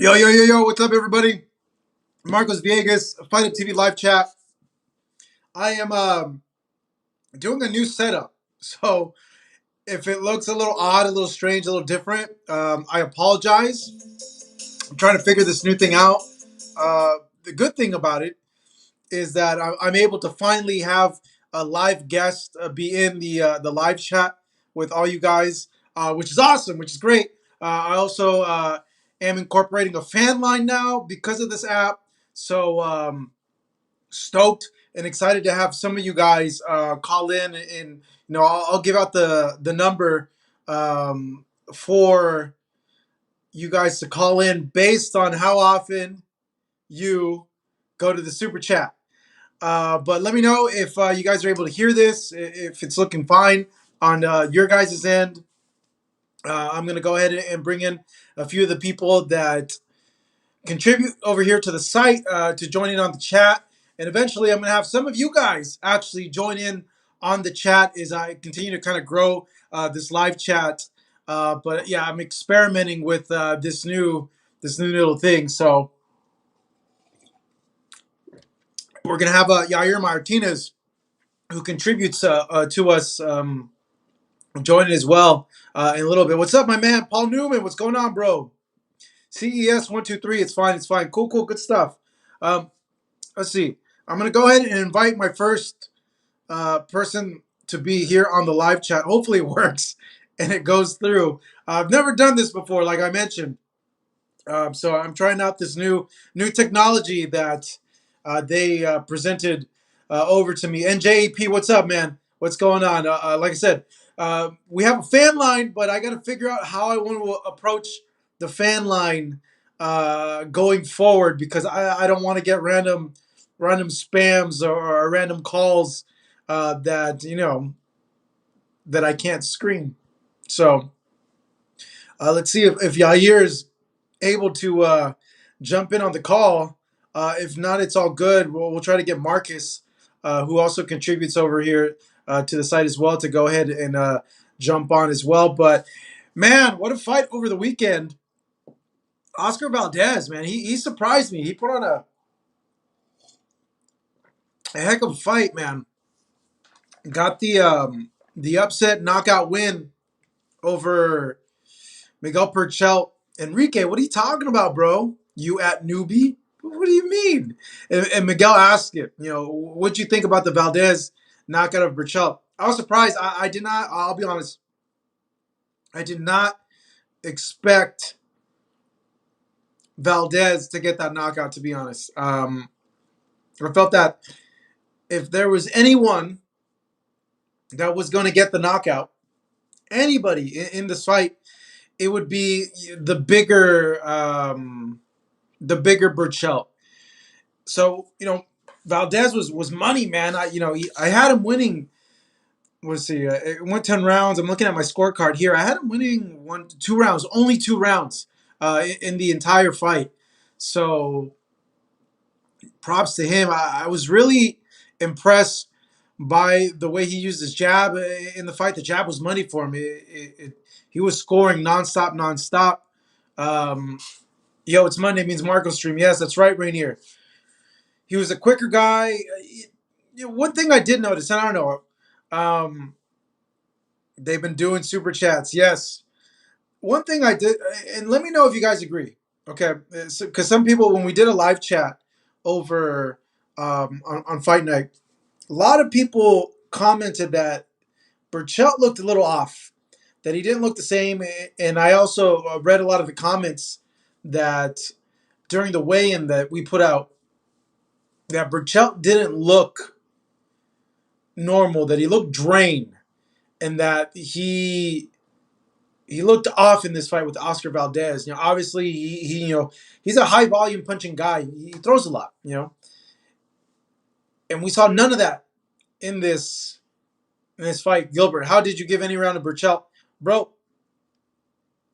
Yo, yo, yo, yo, what's up, everybody? Marcos Viegas, Fight Up TV live chat. I am doing a new setup. So if it looks a little odd, a little strange, a little different, I apologize. I'm trying to figure this new thing out. The good thing about it is that I'm able to finally have a live guest be in the live chat with all you guys, which is awesome, which is great. I also am incorporating a fan line now because of this app. So stoked and excited to have some of you guys call in, and I'll give out the number for you guys to call in based on how often you go to the super chat. But let me know if you guys are able to hear this, if it's looking fine on your guys' end. I'm going to go ahead and bring in a few of the people that contribute over here to the site to join in on the chat. And eventually, I'm going to have some of you guys actually join in on the chat as I continue to kind of grow this live chat. But yeah, I'm experimenting with this new little thing. So we're going to have Yair Martinez, who contributes to us, join as well in a little bit. What's up, my man? Paul Newman, what's going on, bro? CES 123, it's fine, it's fine. Cool, cool, good stuff. Let's see. I'm going to go ahead and invite my first person to be here on the live chat. Hopefully it works and it goes through. I've never done this before, like I mentioned. So I'm trying out this new technology that they presented over to me. NJEP, what's up, man? What's going on? Like I said, we have a fan line, but I got to figure out how I want to approach the fan line going forward, because I don't want to get random spams or random calls that that I can't screen. So let's see if Yair is able to jump in on the call. If not, it's all good. We'll try to get Marcus, who also contributes over here to the site as well, to go ahead and jump on as well. But man, what a fight over the weekend. Oscar Valdez, man, he surprised me. He put on a heck of a fight, man. Got the upset knockout win over Miguel Berchelt. Enrique, what are you talking about, bro? You at newbie? What do you mean? And Miguel asked it, what'd you think about the Valdez knockout of Berchelt? I was surprised. I did not, I'll be honest, I did not expect Valdez to get that knockout, to be honest. I felt that if there was anyone that was going to get the knockout, anybody in this fight, it would be the bigger Berchelt. So Valdez was money, man. I had him winning. Let's see, it went 10 rounds. I'm looking at my scorecard here. I had him winning 2 rounds, only 2 rounds in the entire fight. So props to him. I was really impressed by the way he used his jab in the fight. The jab was money for him. He was scoring nonstop. Yo, it's Monday, means Marco stream. Yes, that's right, Rainier. He was a quicker guy. One thing I did notice, and I don't know, they've been doing super chats. Yes. One thing I did, and let me know if you guys agree, okay? Because some people, when we did a live chat over on Fight Night, a lot of people commented that Berchelt looked a little off, that he didn't look the same. And I also read a lot of the comments that during the weigh-in that we put out, that Berchelt didn't look normal, that he looked drained, and that he looked off in this fight with Oscar Valdez. Obviously he's a high volume punching guy. He throws a lot, and we saw none of that in this fight. Gilbert, how did you give any round to Berchelt? Bro,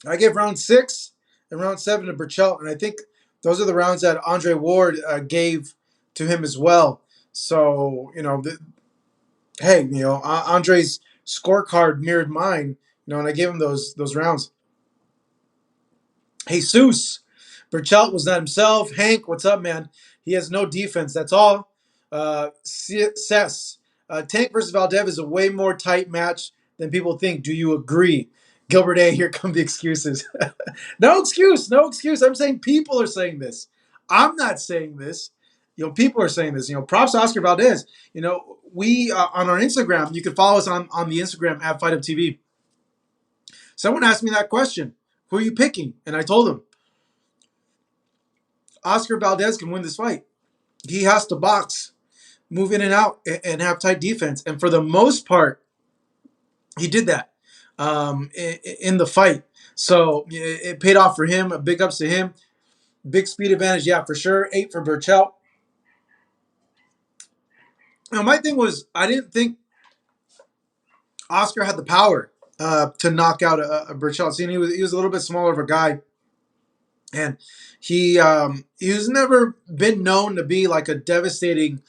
I gave round 6 and round 7 to Berchelt, and I think those are the rounds that Andre Ward gave to him as well. So, Andre's scorecard mirrored mine, and I gave him those rounds. Jesus, Berchelt was not himself. Hank, what's up, man? He has no defense. That's all. Cess. Tank versus Valdez is a way more tight match than people think. Do you agree? Gilbert A, here come the excuses. No excuse, no excuse. I'm saying people are saying this. I'm not saying this. People are saying this. Props to Oscar Valdez. We on our Instagram, you can follow us on the Instagram at Fight Up TV. Someone asked me that question. Who are you picking? And I told him, Oscar Valdez can win this fight. He has to box, move in and out, and have tight defense. And for the most part, he did that in the fight. So it paid off for him. Big ups to him. Big speed advantage, yeah, for sure. 8 for Berchelt. Now, my thing was, I didn't think Oscar had the power to knock out a Berchelt. See, he was a little bit smaller of a guy. And he's never been known to be like a devastating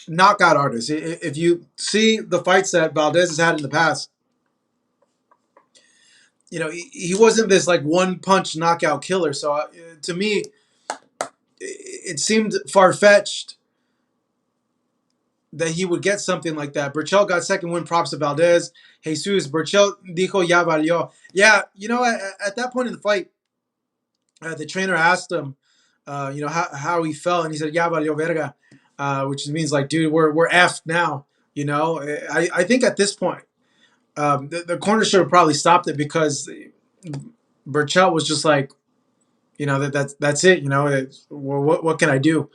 knockout artist. If you see the fights that Valdez has had in the past, he wasn't this like one punch knockout killer. So to me, it seemed far-fetched that he would get something like that. Berchelt got second win. Props to Valdez. Jesus, Berchelt dijo ya valió. Yeah, at that point in the fight, the trainer asked him, how he felt, and he said, "Ya valió verga," which means like, dude, we're effed now. I think at this point, the corner should have probably stopped it because Berchelt was just like, that's it. What can I do?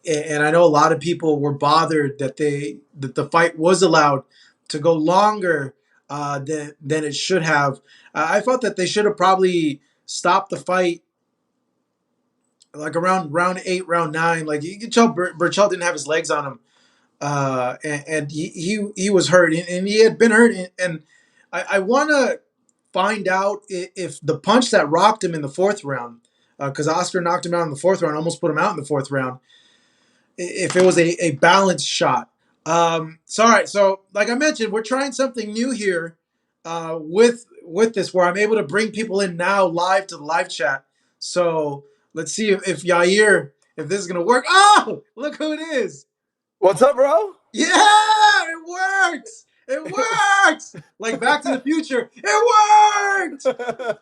And I know a lot of people were bothered that the fight was allowed to go longer than it should have. I felt that they should have probably stopped the fight like around round 8, round 9. Like you could tell Berchelt didn't have his legs on him, and he was hurt, and he had been hurt. And I want to find out if the punch that rocked him in the 4th round, because Oscar knocked him out in the 4th round, almost put him out in the 4th round, if it was a balanced shot. Sorry. So like I mentioned, we're trying something new here with this, where I'm able to bring people in now live to the live chat. So let's see if Yair, if this is going to work. Oh, look who it is. What's up, bro? Yeah, it works. It works. Like Back to the Future. It worked.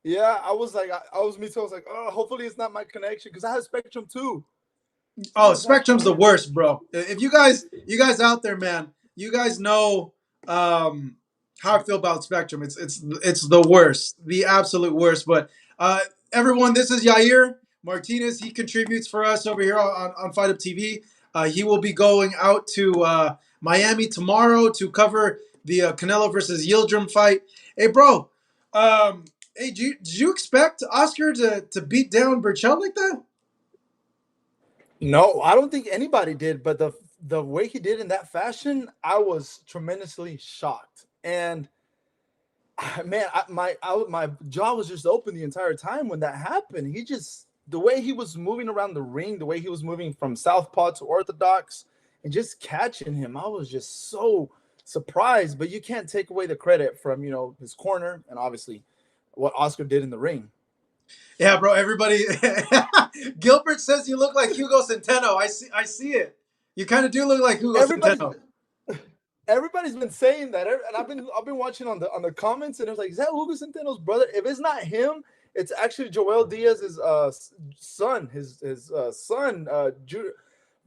Yeah, I was like, I was like, oh, hopefully it's not my connection, because I have Spectrum too. Oh, Spectrum's the worst, bro. If you guys out there, man, you guys know how I feel about Spectrum. It's the worst, the absolute worst. But everyone, this is Yair Martinez. He contributes for us over here on Fight Up TV. He will be going out to Miami tomorrow to cover the Canelo versus Yildirim fight. Hey, bro. Hey, did you expect Oscar to beat down Berchelt like that? No, I don't think anybody did. But the way he did in that fashion, I was tremendously shocked. And man, my jaw was just open the entire time when that happened. The way he was moving around the ring, the way he was moving from southpaw to orthodox, and just catching him, I was just so surprised. But you can't take away the credit from his corner and obviously what Oscar did in the ring. Yeah, bro. Everybody, Gilbert says you look like Hugo Centeno. I see it. You kind of do look like Hugo Centeno. Everybody's been saying that, and I've been watching on the comments, and it's like, is that Hugo Centeno's brother? If it's not him, it's actually Joel Diaz's son, his son,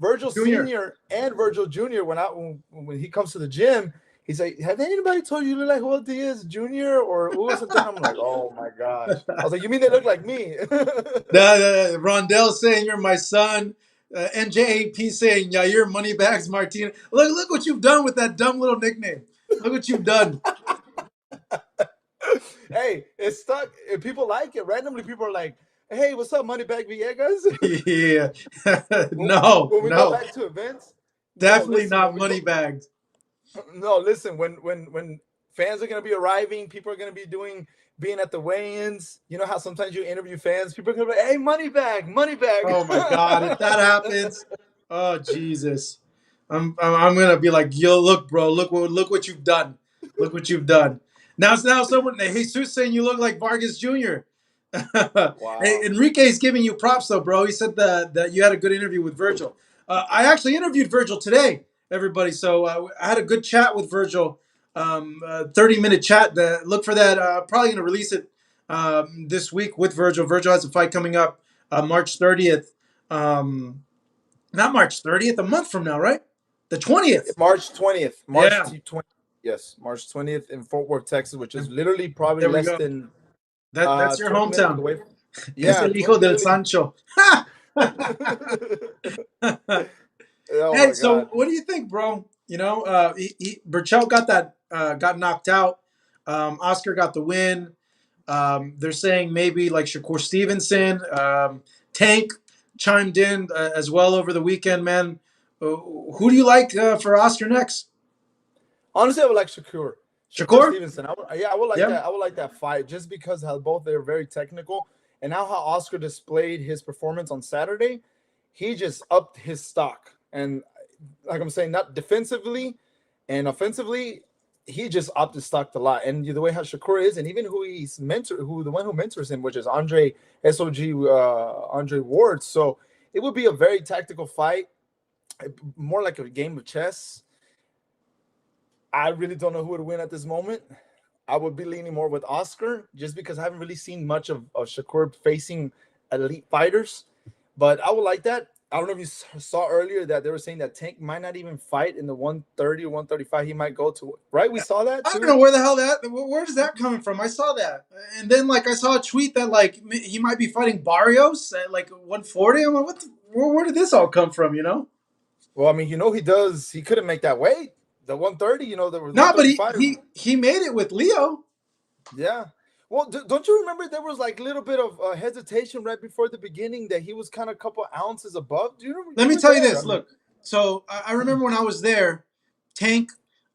Virgil Sr. and Virgil Jr. When he comes to the gym, he's like, have anybody told you you look like Joel Diaz Jr. or Hugo Centeno? I'm like, oh my gosh. I was like, you mean they look like me? Rondell saying you're my son. NJAP saying, yeah, you're Moneybags Martinez. Look what you've done with that dumb little nickname. Look what you've done. Hey, it's stuck. If people like it, randomly people are like, hey, what's up, Moneybag Villegas? Yeah. No. When we go back to events? Definitely not Moneybags. No, listen, when fans are going to be arriving, people are going to be being at the weigh-ins. You know how sometimes you interview fans, people are going to be like, hey, Moneybag. Oh my God, if that happens, oh Jesus. I'm going to be like, yo, look, bro, look what you've done. Look what you've done. Now someone, Jesus saying you look like Vargas Jr. Hey, Wow. Enrique's giving you props though, bro. He said that you had a good interview with Virgil. I actually interviewed Virgil today, everybody. So I had a good chat with Virgil. 30-minute chat. Look for that. Probably gonna release it this week with Virgil. Virgil has a fight coming up March 30th. Not March 30th, a month from now, right? The 20th. March 20th. Yeah. 20th. Yes, March 20th in Fort Worth, Texas, which is literally probably There we less go. than That's your 20 minutes hometown. away. Es Yeah, el hijo del literally. Sancho. Oh Hey, my so God. what do you think, bro? Berchelt got knocked out. Oscar got the win. They're saying maybe like Shakur Stevenson, Tank chimed in as well over the weekend. Man, who do you like for Oscar next? Honestly, I would like Shakur. Shakur Shakur? Stevenson. Yeah, I would like Yeah. that. I would like that fight just because how both they're very technical, and now how Oscar displayed his performance on Saturday, he just upped his stock. And like I'm saying, not defensively and offensively, he just upped his stock a lot. And the way how Shakur is, and even who the one who mentors him, which is Andre SOG Andre Ward. So it would be a very tactical fight, more like a game of chess. I really don't know who would win at this moment. I would be leaning more with Oscar just because I haven't really seen much of Shakur facing elite fighters. But I would like that. I don't know if you saw earlier that they were saying that Tank might not even fight in the 130 or 135. He might go to, right? We saw that I don't too. know where the hell where is that coming from? I saw that, and then like I saw a tweet that like he might be fighting Barrios at like 140. I'm like, where did this all come from? Well, I mean, he couldn't make that weight. The 130, there was No, but 135. he made it with Leo. Yeah. Well, don't you remember there was like a little bit of hesitation right before the beginning that he was kind of a couple ounces above? Do Let you me were tell you there? I this. mean, Look, so I remember when I was there, Tank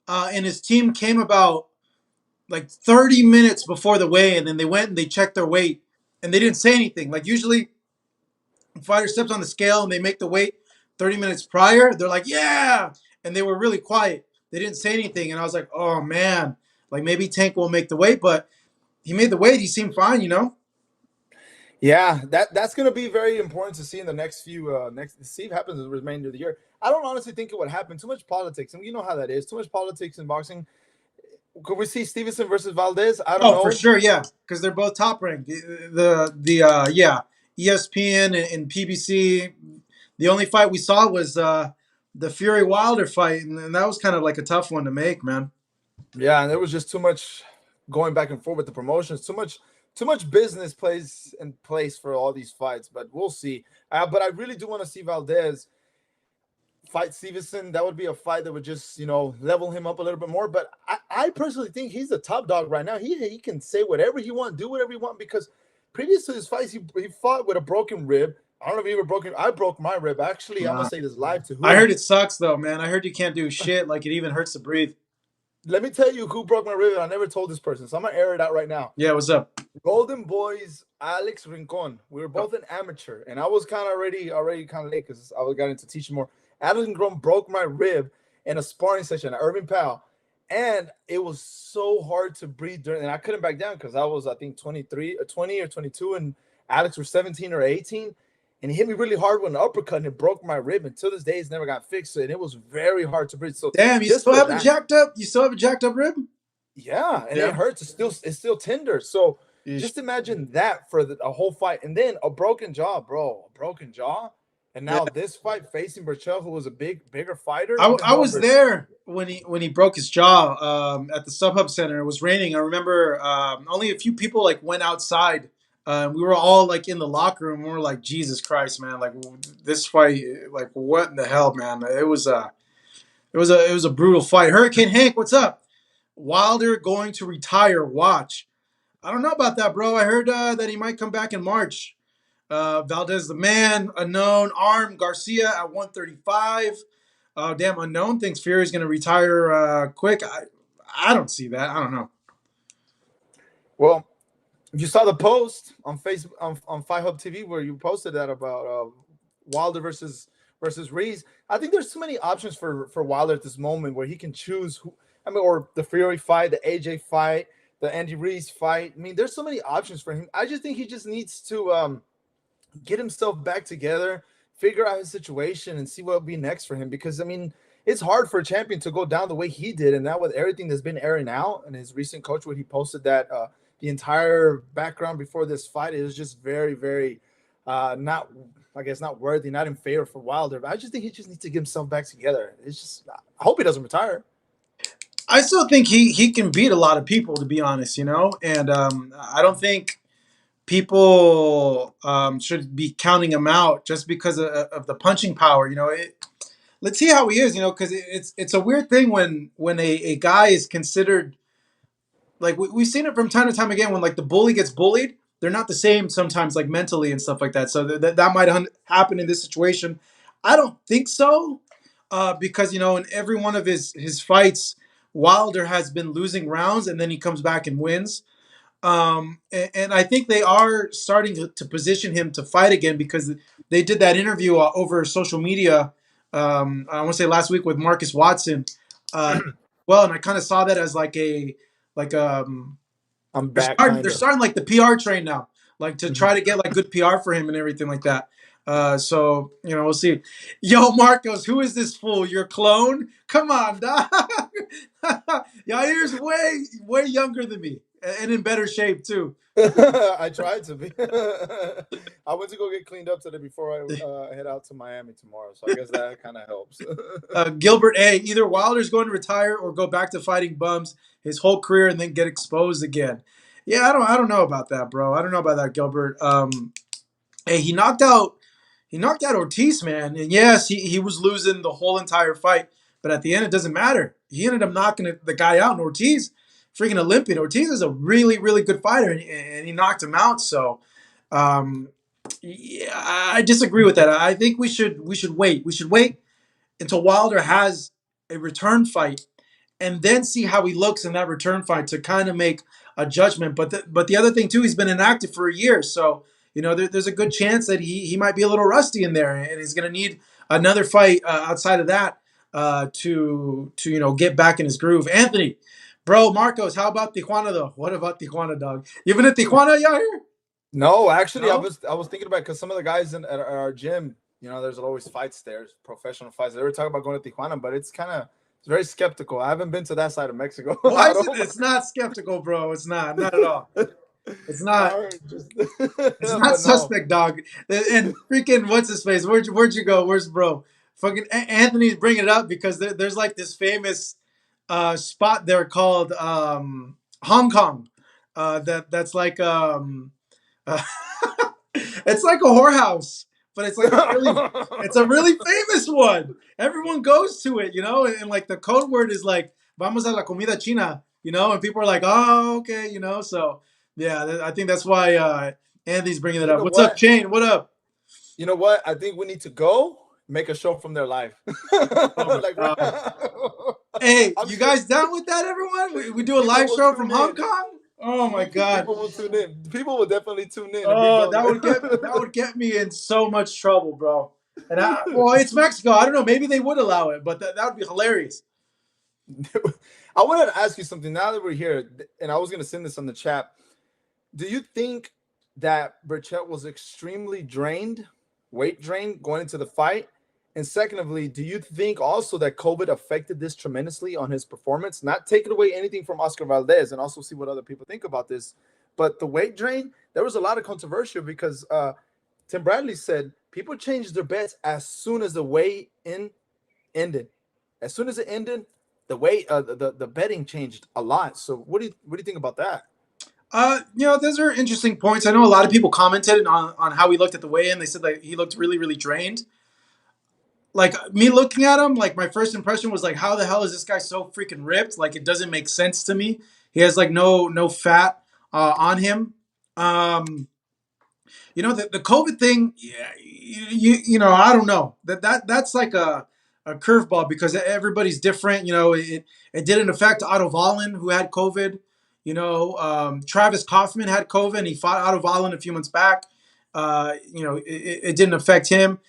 and his team came about like 30 minutes before the weigh, and then they went and they checked their weight, and they didn't say anything. Like usually, a fighter steps on the scale and they make the weight 30 minutes prior. They're like, yeah, and they were really quiet. They didn't say anything, and I was like, oh man, like maybe Tank will make the weight, but he made the weight. He seemed fine. yeah, that's going to be very important to see in the next few next see if happens in the remainder of the year. I don't honestly think it would happen. Too much politics, and you know how that is. Too much politics in boxing. Could we see Stevenson versus Valdez? I don't Oh, for know. sure, yeah, because they're both top ranked. Yeah, ESPN and PBC. The only fight we saw was the Fury Wilder fight, and that was kind of like a tough one to make, man. Yeah, and there was just too much going back and forth with the promotions. Too much business plays in place for all these fights. But we'll see. But I really do want to see Valdez fight Stevenson. That would be a fight that would just level him up a little bit more. But I personally think he's the top dog right now. He can say whatever he wants, do whatever he wants, because previous to his fights he fought with a broken rib. I don't know if he ever broken. I broke my rib. Actually, I'm gonna say this live to I who. heard it sucks though, man. I heard you can't do shit. Like it even hurts to breathe. Let me tell you who broke my rib. And I never told this person, so I'm gonna air it out right now. Yeah, what's up? Golden Boys, Alex Rincon. We were both an amateur, and I was kind of already kind of late because I got into teaching more. Alex Rincon broke my rib in a sparring session at Irving Powell, and it was so hard to breathe during. And I couldn't back down because I was, I think, 23 or 20 or 22, and Alex was 17 or 18. And he hit me really hard with an uppercut, and it broke my rib. And to this day, it's never got fixed. And it was very hard to breathe. So Damn, you just still for have a that, jacked up? You still have a jacked up rib? yeah, and it Yeah. hurts. It's still tender. So Yeesh. just imagine that for a whole fight, and then a broken jaw, bro, a broken jaw, and Yeah. now this fight facing Berchelt, who was a bigger fighter. I, Even I though was there when he broke his jaw at the StubHub Center. It was raining. I remember only a few people like went outside. We were all like in the locker room. We were like, Jesus Christ, man! Like this fight, like what in the hell, man? It was a brutal fight. Hurricane Hank, what's up? Wilder going to retire. Watch. I don't know about that, bro. I heard that he might come back in March. Valdez the man, unknown, arm, Garcia at 135. Damn, unknown thinks Fury's going to retire quick. I don't see that. I don't know. well, you saw the post on Facebook on Fight Hub TV where you posted that about Wilder versus Ruiz. I think there's too many options for Wilder at this moment where he can choose who. I mean, or the Fury fight, the AJ fight, the Andy Ruiz fight. I mean, there's so many options for him. I just think he just needs to get himself back together, figure out his situation, and see what will be next for him. Because I mean, it's hard for a champion to go down the way he did, and now with everything that's been airing out, and his recent coach, where he posted that the entire background before this fight is just very, very not, I guess, not worthy, not in favor for Wilder. But I just think he just needs to get himself back together. It's just, I hope he doesn't retire. I still think he can beat a lot of people, to be honest, you know, and I don't think people should be counting him out just because of the punching power. You know, let's see how he is. You know, because it's a weird thing when a guy is considered, like we've seen it from time to time again, when like the bully gets bullied, they're not the same sometimes, like mentally and stuff like that. So that might happen in this situation. I don't think so, because you know in every one of his fights, Wilder has been losing rounds and then he comes back and wins. And I think they are starting to position him to fight again, because they did that interview over social media. I want to say last week with Marcus Watson. Uh, well, and I kind of saw that as like a like I'm back, they're kind of. starting like the PR train now, like to Mhm. try to get like good PR for him and everything like that. So you know, we'll see. Yo, Marcos, who is this fool? Your clone? Come on, dog. Yair's way younger than me and in better shape too. I tried to be. I went to go get cleaned up today before I head out to Miami tomorrow, so I guess that kind of helps. Gilbert A. Either Wilder's going to retire or go back to fighting bums his whole career and then get exposed again. Yeah, I don't know about that, bro. I don't know about that, Gilbert. Hey, he knocked out Ortiz, man. And yes, he was losing the whole entire fight, but at the end it doesn't matter. He ended up knocking the guy out, and Ortiz, freaking Olympian. Ortiz is a really really good fighter, and he knocked him out. So, um, yeah, I disagree with that. I think we should wait. We should wait until Wilder has a return fight, and then see how he looks in that return fight to kind of make a judgment. But the other thing too, he's been inactive for a year, so you know there's a good chance that he might be a little rusty in there, and he's going to need another fight outside of that to you know get back in his groove. Anthony, bro, Marcos, how about Tijuana though? What about Tijuana, dog? You been to Tijuana, y'all here? No, actually, I No. was I was thinking about because some of the guys at our gym, there's always fights there, professional fights. They were talking about going to Tijuana, but it's very skeptical. I haven't been to that side of Mexico Why at is it? all. It's not skeptical, bro. It's not at all. It's I not. heard just, It's not but no. suspect, dog. And freaking what's his face? Where'd you go? Where's bro? Fucking Anthony's bringing it up because there's like this famous spot there called Hong Kong. That's like uh, it's like a whorehouse, but it's a really famous one. Everyone goes to it, you know, and like the code word is like "Vamos a la comida china," you know, and people are like, "Oh, okay," you know. So yeah, I think that's why Andy's bringing it You up. know What's up, what? Shane? What up? You know what? I think we need to go make a show from their life. Oh my Like, god! Hey, I'm you sure guys down with that, everyone? We do a people live will show from tune Hong in. Kong. Oh my god! People will tune in. People will definitely tune in if we Oh, go that would get me in so much trouble, bro. And well, it's Mexico. I don't know. Maybe they would allow it, but that would be hilarious. there. I wanted to ask you something now that we're here, and I was going to send this on the chat. Do you think that Berchelt was extremely drained, weight drained going into the fight? And secondly, do you think also that COVID affected this tremendously on his performance? Not taking away anything from Oscar Valdez, and also see what other people think about this. But the weight drain, there was a lot of controversy because Tim Bradley said people changed their bets as soon as the weigh in ended. As soon as it ended, the betting changed a lot. So what do you think about that? Those are interesting points. I know a lot of people commented on how he looked at the weigh-in. They said that he looked really, really drained. Like me looking at him, like my first impression was like, how the hell is this guy so freaking ripped? Like it doesn't make sense to me. He has like no fat on him. Um, the COVID thing, yeah, I don't know. That's like a curveball because everybody's different. It didn't affect Otto Vollen, who had COVID. Travis Kaufman had COVID and he fought Otto Vollen a few months back. It didn't affect him.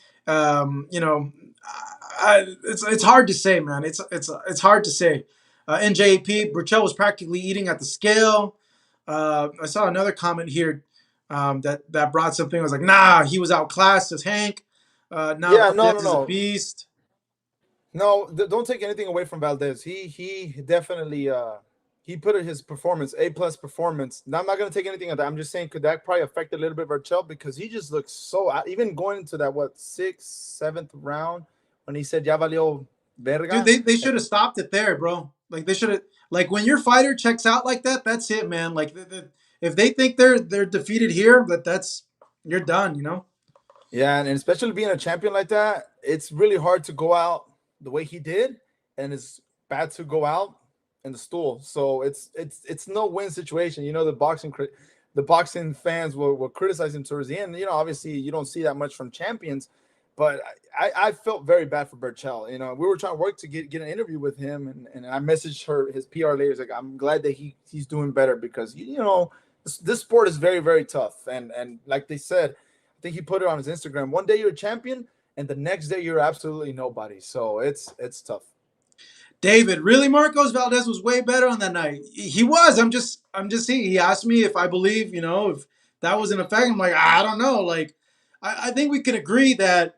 It's hard to say, man. It's hard to say. NJP Burchell was practically eating at the scale. I saw another comment here that brought something. I was like, nah, he was outclassed as Hank. Now Yeah, no, no, Valdez is a no. beast. No, don't take anything away from Valdez. He definitely he put in his performance, A plus performance. Now I'm not gonna take anything of that. I'm just saying could that probably affect a little bit Berchelt because he just looks so even going into that what sixth, seventh round when he said ya valió Dude, verga. they should have stopped it there, bro. Like they should have. Like when your fighter checks out like that, that's it, man. Like if they think they're defeated here, that's you're done. You know. Yeah, and especially being a champion like that, it's really hard to go out the way he did, and it's bad to go out in the stool. So it's no win situation. You know, the boxing fans will criticize him towards the end. You know, obviously you don't see that much from champions, but I felt very bad for Berchelt. You know, we were trying to work to get an interview with him, and I messaged her his PR later. Like, I'm glad that he's doing better because you know this sport is very very tough, and like they said. I think he put it on his Instagram. One day you're a champion, and the next day you're absolutely nobody. So it's tough. David, really, Marcos Valdez was way better on that night. He was. I'm just saying. He asked me if I believe, if that was an effect. I'm like, I don't know. Like, I think we can agree that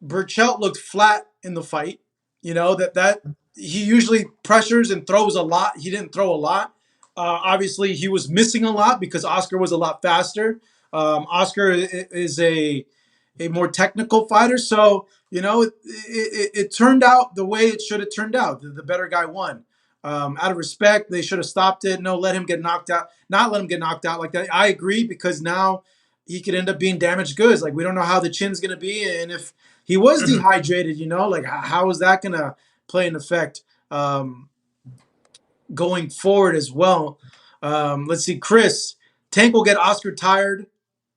Berchelt looked flat in the fight. That he usually pressures and throws a lot. He didn't throw a lot. Obviously, he was missing a lot because Oscar was a lot faster. Oscar is a more technical fighter, so it turned out the way it should have turned out. The better guy won. Out of respect, they should have stopped it. No, let him get knocked out. Not let him get knocked out like that. I agree because now he could end up being damaged goods. Like we don't know how the chin's gonna be, and if he was dehydrated, like how is that gonna play an effect going forward as well? Let's see, Chris. Tank will get Oscar tired.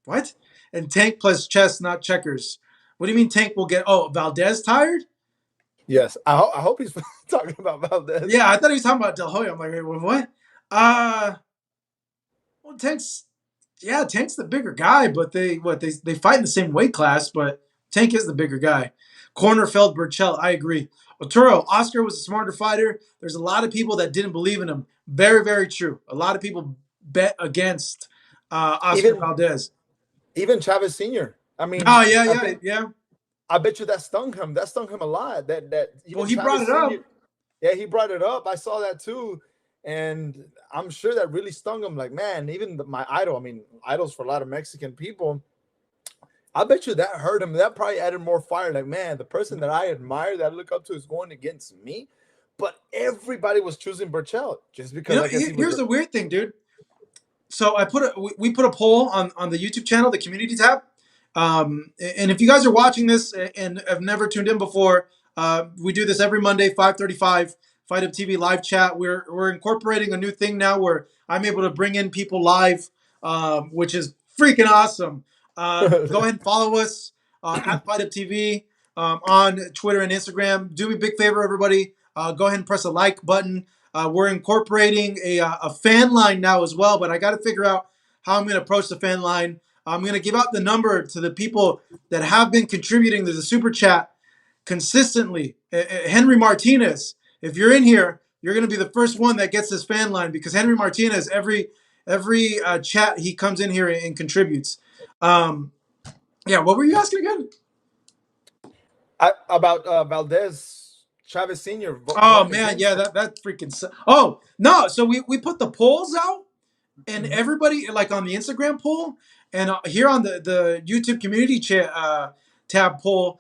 What? And Tank plus chess, not checkers. What do you mean Tank will get? Oh, Valdez tired? Yes, I hope he's talking about Valdez. Yeah, I thought he was talking about Del Hoyo. I'm like, wait, what? Uh, well, Tank's the bigger guy, but they fight in the same weight class, but Tank is the bigger guy. Cornerfeld Berchelt, I agree. Oturo, Oscar was a smarter fighter. There's a lot of people that didn't believe in him. Very, very true. A lot of people bet against Oscar Even Valdez. even Chavez Senior. I Oh mean, yeah, yeah, yeah. I bet you that stung him. That stung him a lot. That Well, even he brought Chavez it up. Senior. Yeah, he brought it up. I saw that too, and I'm sure that really stung him. Like, man, even my idol. I mean, idols for a lot of Mexican people. I bet you that hurt him. That probably added more fire. Like, man, the person that I admire, that I look up to, is going against me. But everybody was choosing Berchelt just because I guess he was. Here's the weird thing, dude. So we put a poll on the YouTube channel, the community tab. And if you guys are watching this and have never tuned in before, we do this every Monday, 5:35, Fight Up TV live chat. We're incorporating a new thing now where I'm able to bring in people live, which is freaking awesome. Go ahead and follow us at Fight Up TV on Twitter and Instagram. Do me a big favor, everybody. Go ahead and press a like button. We're incorporating a fan line now as well, but I got to figure out how I'm going to approach the fan line. I'm going to give out the number to the people that have been contributing to the super chat consistently. Henry Martinez, if you're in here, you're going to be the first one that gets this fan line because Henry Martinez, every chat he comes in here and contributes. Yeah, what were you asking again? About Valdez Chavez Senior Oh going man, against yeah, him. that freaking. Oh no, so we put the polls out and everybody like on the Instagram poll and here on the YouTube community tab poll,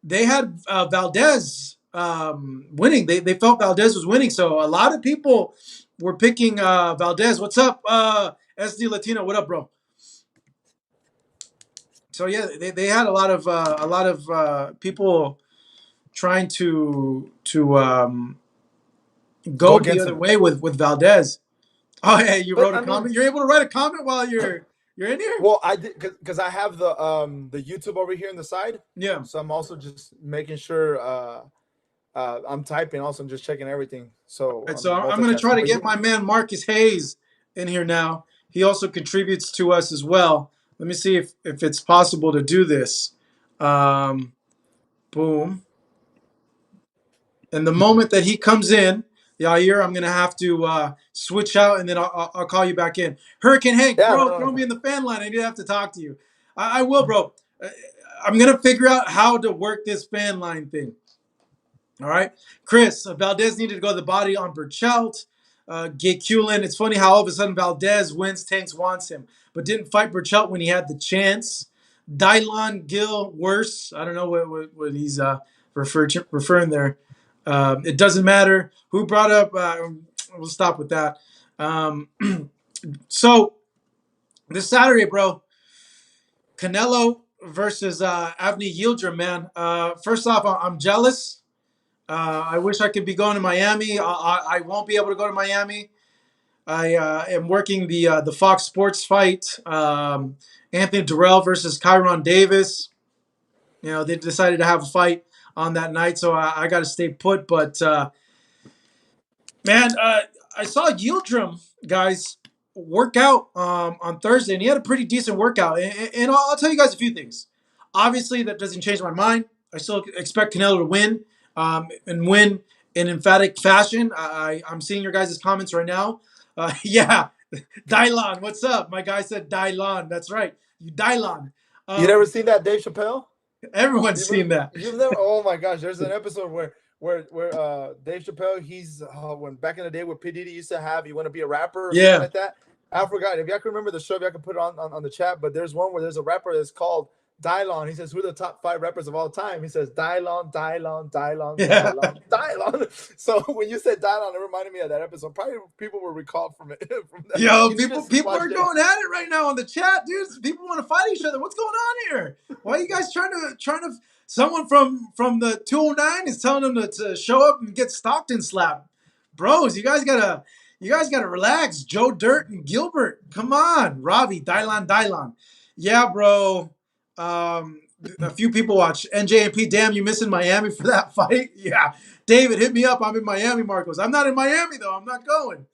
they had Valdez winning. They felt Valdez was winning, so a lot of people were picking Valdez. What's up, SD Latino? What up, bro? So yeah, they had a lot of people trying to Go go the against other him. way with Valdez. Oh, hey, you But wrote a I mean, comment. You're able to write a comment while you're in here. well, I did because I have the YouTube over here on the side, Yeah. so I'm also just making sure I'm typing, also just checking everything. So And so I'm I'm going to try multitasking. to But get my man Marcus Hayes in here now. He also contributes to us as well. Let me see if it's possible to do this. Um, boom. And the moment that he comes in, Yair, I'm gonna have to switch out, and then I'll call you back in. Hurricane Hank, Yeah, bro, no, throw no. me in the fan line. I need to have to talk to you. I will, bro. I'm gonna figure out how to work this fan line thing. All right, Chris. Valdez needed to go to the body on Berchelt. Get Culin. It's funny how all of a sudden Valdez wins, Tanks wants him, but didn't fight Berchelt when he had the chance. Dylon Gill worse. I don't know what he's referring there. It doesn't matter who brought up. We'll stop with that. So this Saturday, bro, Canelo versus Avni Yildirim, man. First off, I'm jealous. I wish I could be going to Miami. I won't be able to go to Miami. I am working the Fox Sports fight. Anthony Durrell versus Kyron Davis. You know, they decided to have a fight on that night, so I got to stay put. But man, I saw Yildirim, guys, work out on Thursday, and he had a pretty decent workout. And I'll tell you guys a few things. Obviously, that doesn't change my mind. I still expect Canelo to win and win in emphatic fashion. I'm seeing your guys' comments right now. Yeah, Dylon, what's up? My guy said Dylon. That's right. You Dylon. You never seen that Dave Chappelle? Everyone's seen that. You've never? Oh my gosh! There's an episode where Dave Chappelle, he's when back in the day where P Diddy used to have, you want to be a rapper or something Yeah. like that. I forgot if y'all can remember the show. If y'all can put it on the chat. But there's one where there's a rapper that's called Dylon. He says, "Who are the top 5 rappers of all time?" He says, "Dylon, Dylon, Dylon, Yeah. Dylon, Dylon." So when you said Dylon, it reminded me of that episode. Probably people will recall from it. From that. Yo, You need to people watch are it. going at it right now on the chat, dudes. People want to fight each other. What's going on here? Why are you guys trying to? Someone from the 209 is telling them to show up and get stalked and slapped. Bros, you guys gotta relax. Joe Dirt and Gilbert, come on. Ravi, Dylon. Yeah, bro. A few people watch NJP. Damn, you missing Miami for that fight? Yeah, David, hit me up. I'm in Miami, Marcos. I'm not in Miami though. I'm not going.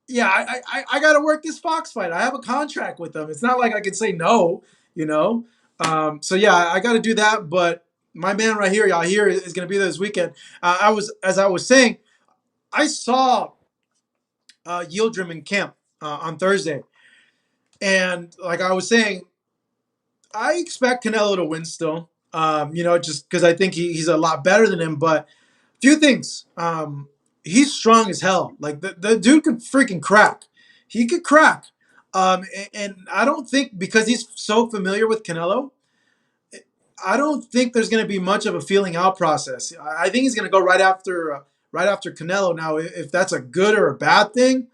Yeah, I got to work this Fox fight. I have a contract with them. It's not like I can say no, you know. So yeah, I got to do that. But my man right here, y'all here, is going to be there this weekend. As I was saying, I saw Yildirim in camp on Thursday, and like I was saying, I expect Canelo to win still. Just because I think he's a lot better than him. But few things. He's strong as hell. Like the dude could freaking crack. He could crack. And I don't think because he's so familiar with Canelo, I don't think there's going to be much of a feeling out process. I think he's going to go right after Canelo. Now, if that's a good or a bad thing,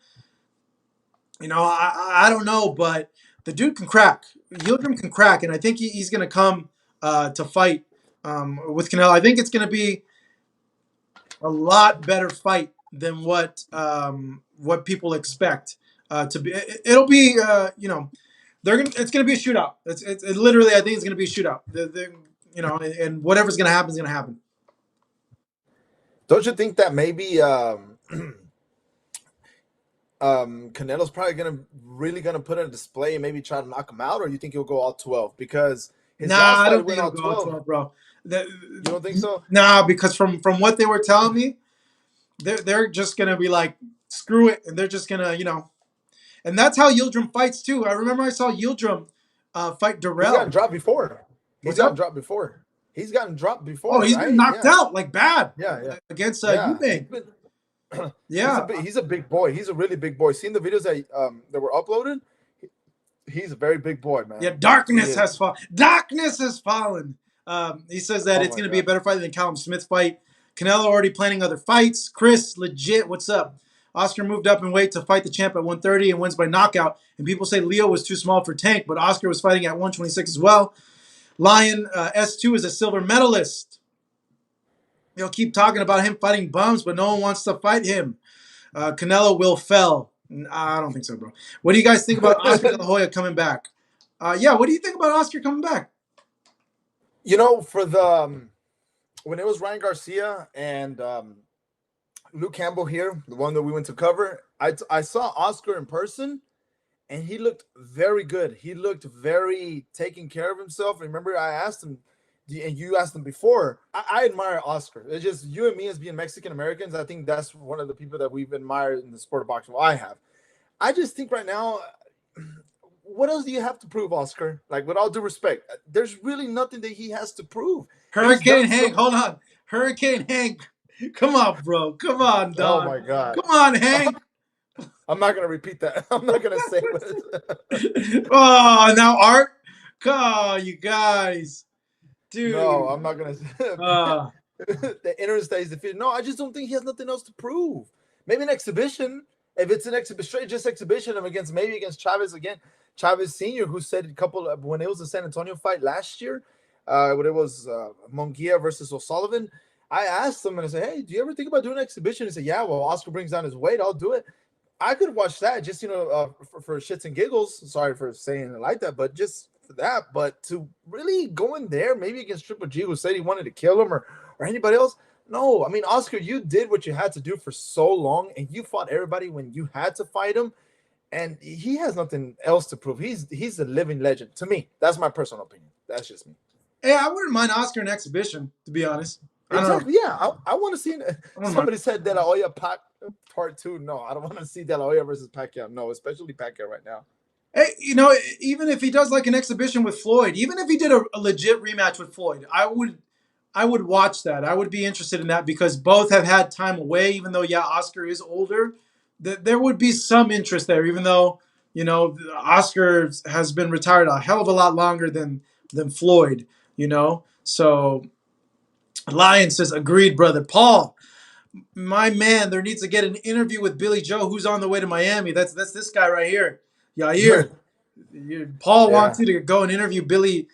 I don't know. But the dude can crack. Yildirim can crack, and I think he's going to come to fight with Canelo. I think it's going to be a lot better fight than what people expect to be. It'll be it's gonna be a shootout. It's literally I think it's gonna be a shootout. And whatever's gonna happen is gonna happen. Don't you think that maybe Canelo's probably really gonna put on a display and maybe try to knock him out, or you think he'll go all 12? Because his last I fight don't went think all it'll go all 12. 12, bro. You don't think so? Nah, because from what they were telling me, they're just gonna be like screw it, and they're just gonna and that's how Yildirim fights too. I remember I saw Yildirim fight He's gotten Durrell. dropped before. What's up? He's gotten dropped before, Oh, he's been right? knocked out like bad. Yeah. Against Yeah. Eubank. Yeah. He's a big boy. He's a really big boy. Seen the videos that were uploaded? He's a very big boy, man. Yeah, darkness has fallen. Darkness has fallen. He says that it's going to be a better fight than the Callum Smith fight. Canelo already planning other fights. Chris, legit, what's up? Oscar moved up in weight to fight the champ at 130 and wins by knockout. And people say Leo was too small for Tank, but Oscar was fighting at 126 as well. Lion S2 is a silver medalist. You'll keep talking about him fighting bums, but no one wants to fight him. Canelo will fell. I don't think so, bro. What do you guys think about Oscar De La Hoya coming back? Yeah, what do you think about Oscar coming back? For the when it was Ryan Garcia and Luke Campbell here, the one that we went to cover, I saw Oscar in person, and he looked very good. He looked very taking care of himself. Remember, I asked him, and you asked them before, I admire Oscar. It's just you and me as being Mexican Americans. I think that's one of the people that we've admired in the sport of boxing. Well, I have. I just think right now, what else do you have to prove, Oscar? Like, with all due respect, there's really nothing that he has to prove. He's Hurricane done Hank, so. hold on. Hurricane Hank. Come on, bro. Come on, Oh dog. my God. Come on, Hank. I'm not gonna repeat that. I'm not gonna say it. Oh, now Art. God, you guys. No, Dude. I'm not gonna. Uh, The interstate is defeated. No, I just don't think he has nothing else to prove. Maybe an exhibition. If it's an exhibition, straight just exhibition of against Chavez again, Chavez Senior, who said a couple of, when it was the San Antonio fight last year, when it was Munguia versus O'Sullivan. I asked him and I said, "Hey, do you ever think about doing an exhibition?" He said, "Yeah, well, Oscar brings down his weight, I'll do it." I could watch that just for shits and giggles. Sorry for saying it like that, but just for that. But to really go in there, maybe against Triple G, who said he wanted to kill him, or anybody else. No, I mean, Oscar, you did what you had to do for so long, and you fought everybody when you had to fight him, and he has nothing else to prove. He's a living legend to me. That's my personal opinion. That's just me. hey, I wouldn't mind Oscar in exhibition, to be honest. I don't know. Exactly. Yeah, I want to see. I don't mind. Somebody said De La Hoya part 2. No, I don't want to see De La Hoya versus Pacquiao. No, especially Pacquiao right now. Hey, even if he does like an exhibition with Floyd, even if he did a legit rematch with Floyd, I would watch that. I would be interested in that because both have had time away. Even though, yeah, Oscar is older, there would be some interest there. Even though Oscar has been retired a hell of a lot longer than Floyd. So Lion says, agreed, brother. Paul, my man, there needs to get an interview with Billy Joe, who's on the way to Miami. That's this guy right here, Yair. Paul Yeah. wants you to go and interview Billy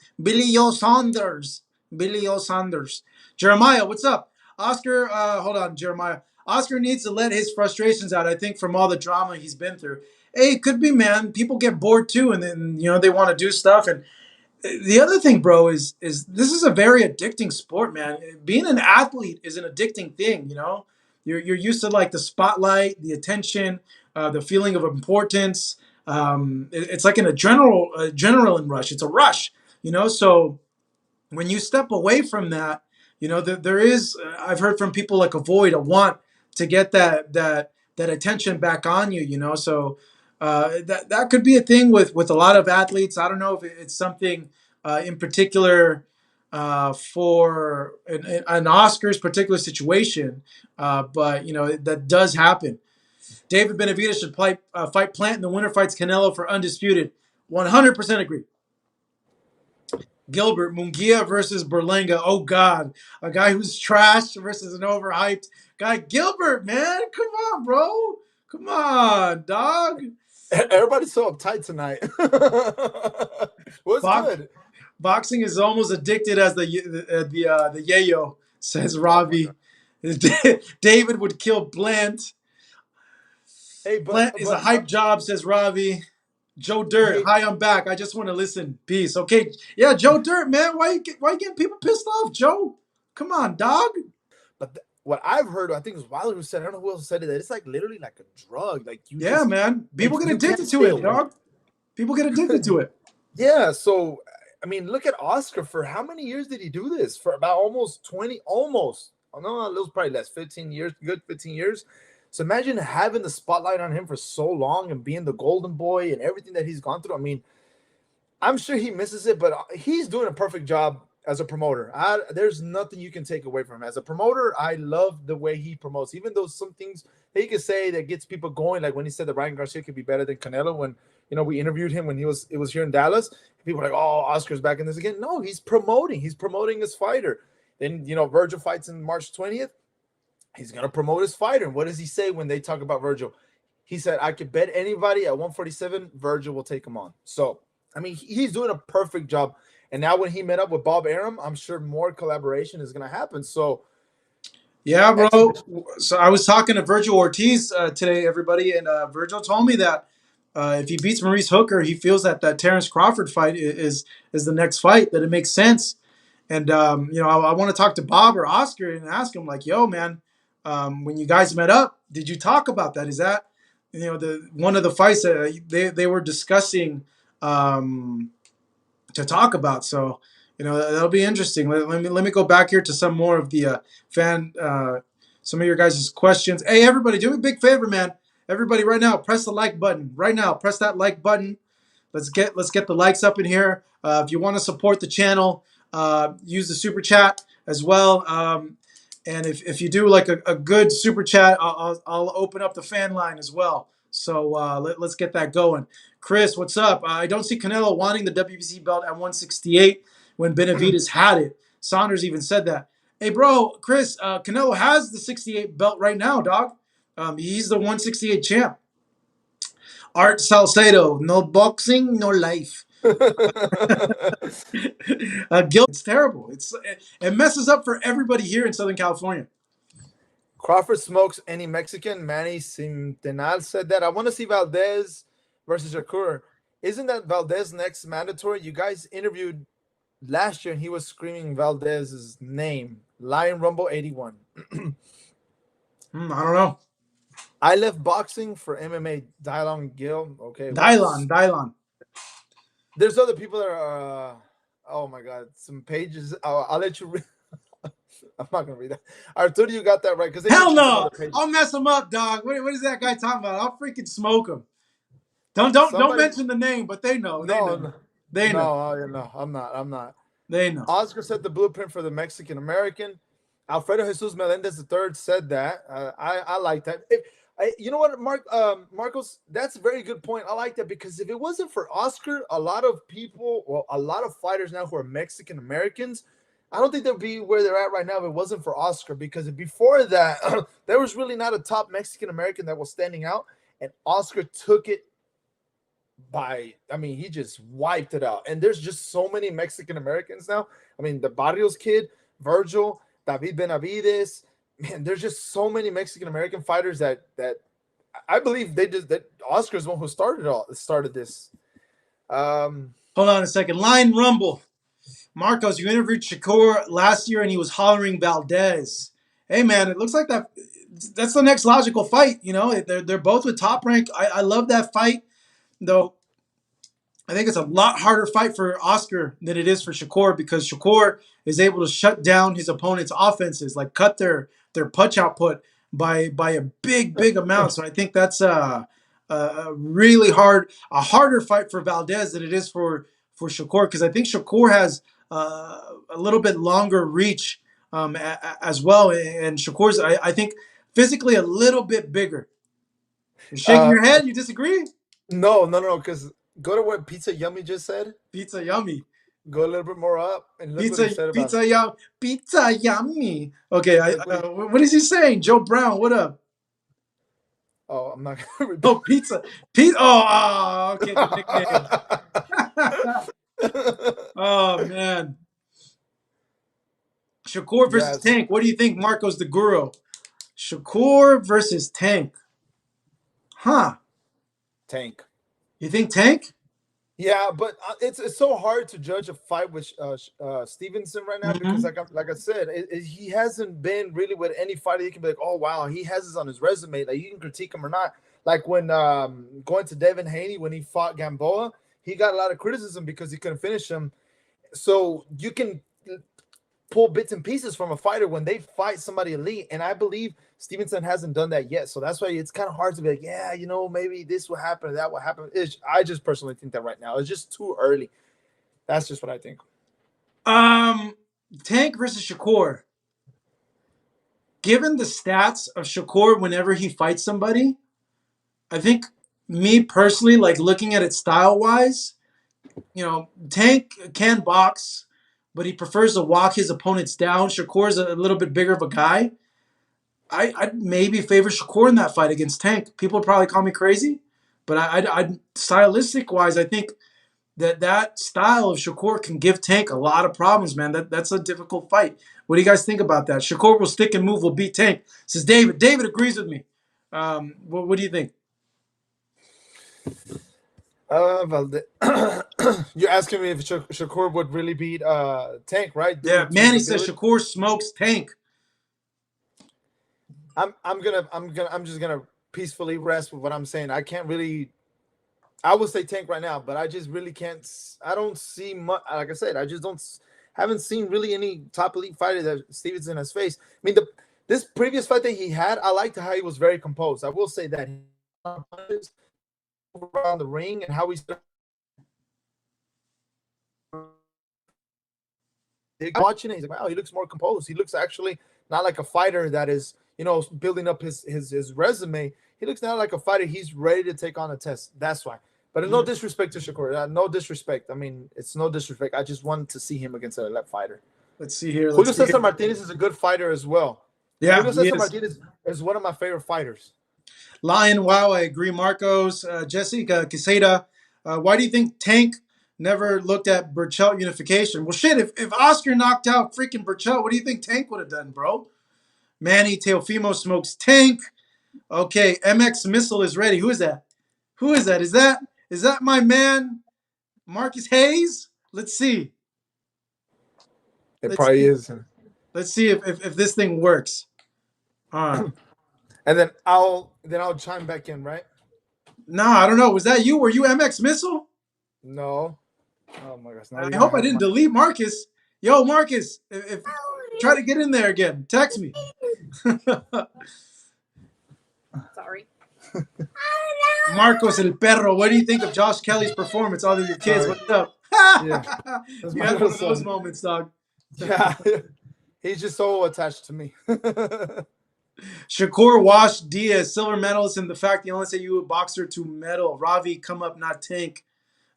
O. Saunders. Billy O. Saunders. Jeremiah, what's up? Oscar, hold on, Jeremiah. Oscar needs to let his frustrations out, I think, from all the drama he's been through. Hey, it could be, man. People get bored too, and then they want to do stuff. And the other thing, bro, is this is a very addicting sport, man. Being an athlete is an addicting thing. You're used to like the spotlight, the attention, the feeling of importance. It's like an adrenaline rush. It's a rush. So when you step away from that, there is. I've heard from people like Avoid a want to get that attention back on you. So that could be a thing with a lot of athletes. I don't know if it's something in particular for an Oscars particular situation, but that does happen. David Benavidez should fight Plant in the winner fights Canelo for Undisputed. 100% agree. Gilbert, Munguia versus Berlanga. Oh, God. A guy who's trash versus an overhyped guy. Gilbert, man. Come on, bro. Come on, dog. Everybody's so uptight tonight. What's good? Boxing is almost addicted as the yayo, says Oh my Ravi. God. David would kill Blant. Hey, Blant is a hype job, says Ravi. Joe Dirt, hey, hi, I'm back. I just want to listen. Peace. Okay, yeah, Joe Dirt, man. Why you getting people pissed off, Joe? Come on, dog. but what I've heard, I think it was Wilder who said, I don't know who else said it, that it's like literally like a drug. Like you Yeah, just, man. like People get you can't addicted to stay it, away. dog. People get addicted to it. Yeah, so I mean, look at Oscar. For how many years did he do this? For about almost 20, almost. Oh no, it was probably less, 15 years, good 15 years. So imagine having the spotlight on him for so long and being the golden boy and everything that he's gone through. I mean, I'm sure he misses it, but he's doing a perfect job as a promoter. There's nothing you can take away from him. As a promoter, I love the way he promotes, even though some things he could say that gets people going, like when he said that Ryan Garcia could be better than Canelo when we interviewed him when it was here in Dallas. People were like, oh, Oscar's back in this again. No, he's promoting his fighter. Then Virgil fights in March 20th. He's gonna promote his fighter. And what does he say when they talk about Virgil? He said, I could bet anybody at 147, Virgil will take him on. So I mean, he's doing a perfect job. And now when he met up with Bob Arum, I'm sure more collaboration is going to happen. So, Yeah, bro. So I was talking to Virgil Ortiz today, everybody, and Virgil told me that if he beats Maurice Hooker, he feels that Terrence Crawford fight is the next fight, that it makes sense. And I want to talk to Bob or Oscar and ask him like, yo, man, when you guys met up, did you talk about that? Is that the one of the fights that they were discussing to talk about? So That'll be interesting. Let me go back here to some more of the fan, some of your guys' questions. Hey, everybody, do me a big favor, man. Everybody, right now, press the like button. Right now, press that like button. Let's get the likes up in here. If you want to support the channel, use the super chat as well. And if you do like a good super chat, I'll open up the fan line as well. So let's get that going. Chris, what's up? I don't see Canelo wanting the WBC belt at 168 when Benavidez had it. Saunders even said that. Hey, bro, Chris, Canelo has the 68 belt right now, dog. He's the 168 champ. Art Salcedo, no boxing, no life. Gil, it's terrible. It messes up for everybody here in Southern California. Crawford smokes any Mexican. Manny Centenal said that. I want to see Valdez versus Shakur. Isn't that Valdez next mandatory? You guys interviewed last year and he was screaming Valdez's name. Lion Rumble 81. I don't know. I left boxing for MMA. Dylon Gill. Okay. Dylon. There's other people that are. Oh my God. Some pages. I'll let you read. I'm not gonna read that. Arturo, you got that right? Because hell no, I'll mess him up, dog. What is that guy talking about? I'll freaking smoke him. Don't mention the name, but they know. They know. No, I'm not. They know. Oscar said the blueprint for the Mexican American. Alfredo Jesus Melendez III said that. I like that. You know what, Marcos? That's a very good point. I like that because if it wasn't for Oscar, a lot of fighters now who are Mexican Americans, I don't think they'd be where they're at right now if it wasn't for Oscar. Because before that, there was really not a top Mexican American that was standing out, and Oscar took it he just wiped it out. And there's just so many Mexican Americans now. I mean, the Barrios kid, Virgil, David Benavides. Man, there's just so many Mexican American fighters that I believe that Oscar's the one who started this. Hold on a second. Line Rumble. Marcos, you interviewed Shakur last year and he was hollering Valdez. Hey man, it looks like that's the next logical fight. They're both with Top Rank. I love that fight, though. I think it's a lot harder fight for Oscar than it is for Shakur because Shakur is able to shut down his opponent's offenses, like cut their punch output by a big amount. So I think that's a harder fight for Valdez than it is for Shakur, because I think Shakur has a little bit longer reach as well, and Shakur's I think physically a little bit bigger. You're shaking your head. You disagree? No, because go to what Pizza Yummy just said. Pizza Yummy. Go a little bit more up and look what he said about Pizza Yummy. Okay, what is he saying? Joe Brown, what up? Oh, I'm not gonna repeat. Oh, pizza. Oh, okay, the nickname. Oh man. Shakur versus Tank. What do you think, Marcos the Guru? Shakur versus Tank. Huh. Tank. You think Tank? Yeah, but it's so hard to judge a fight with Stevenson right now because, like I said, he hasn't been really with any fighter. You can be like, oh wow, he has this on his resume. Like you can critique him or not. Like when going to Devin Haney when he fought Gamboa, he got a lot of criticism because he couldn't finish him. So you can pull bits and pieces from a fighter when they fight somebody elite, and I believe Stevenson hasn't done that yet. So that's why it's kind of hard to be like, yeah, maybe this will happen, that will happen. I just personally think that right now it's just too early. That's just what I think. Tank versus Shakur. Given the stats of Shakur whenever he fights somebody, I think me personally, like looking at it style-wise, Tank can box, but he prefers to walk his opponents down. Shakur's a little bit bigger of a guy. I'd maybe favor Shakur in that fight against Tank. People would probably call me crazy, but I stylistic-wise, I think that style of Shakur can give Tank a lot of problems, man. That's a difficult fight. What do you guys think about that? Shakur will stick and move, will beat Tank, says David. David agrees with me. What do you think? Valdez. You're asking me if Shakur would really beat Tank, right? Yeah, Manny says Shakur smokes Tank. I'm just gonna peacefully rest with what I'm saying. I would say Tank right now, but I just really can't. I don't see much. Like I said, I just don't haven't seen really any top elite fighter that Stevenson has faced. I mean, this previous fight that he had, I liked how he was very composed. I will say that around the ring and how he's watching it, he's like, wow, he looks more composed. He looks actually not like a fighter that is, building up his resume. He looks not like a fighter. He's ready to take on a test. That's why. But no disrespect to Shakur. No disrespect. I mean, it's no disrespect. I just wanted to see him against a left fighter. Let's see here. Julio Cesar Martinez is a good fighter as well. Yeah, Julio Cesar Martinez is one of my favorite fighters. Lion, wow, I agree. Marcos, Jessica Quesada, why do you think Tank never looked at Berchelt unification? Well, shit, if Oscar knocked out freaking Berchelt, what do you think Tank would have done, bro? Manny Teofimo smokes Tank. Okay, MX Missile is ready. Who is that? Who is that? Is that my man, Marcus Hayes? Let's see. It probably is. Let's see if this thing works. And then I'll chime back in, right? Nah, I don't know. Was that you? Were you MX Missile? No. Oh my gosh! I hope I didn't delete Marcus. Yo, Marcus, if try to get in there again. Text me. Sorry. Marcos el Perro, what do you think of Josh Kelly's performance? All of your kids, what's up? Yeah. You had one of those moments, dog. Yeah. He's just so attached to me. Shakur Wash Diaz, silver medalist in the fact the only say you a boxer to medal. Ravi, come up, not Tank.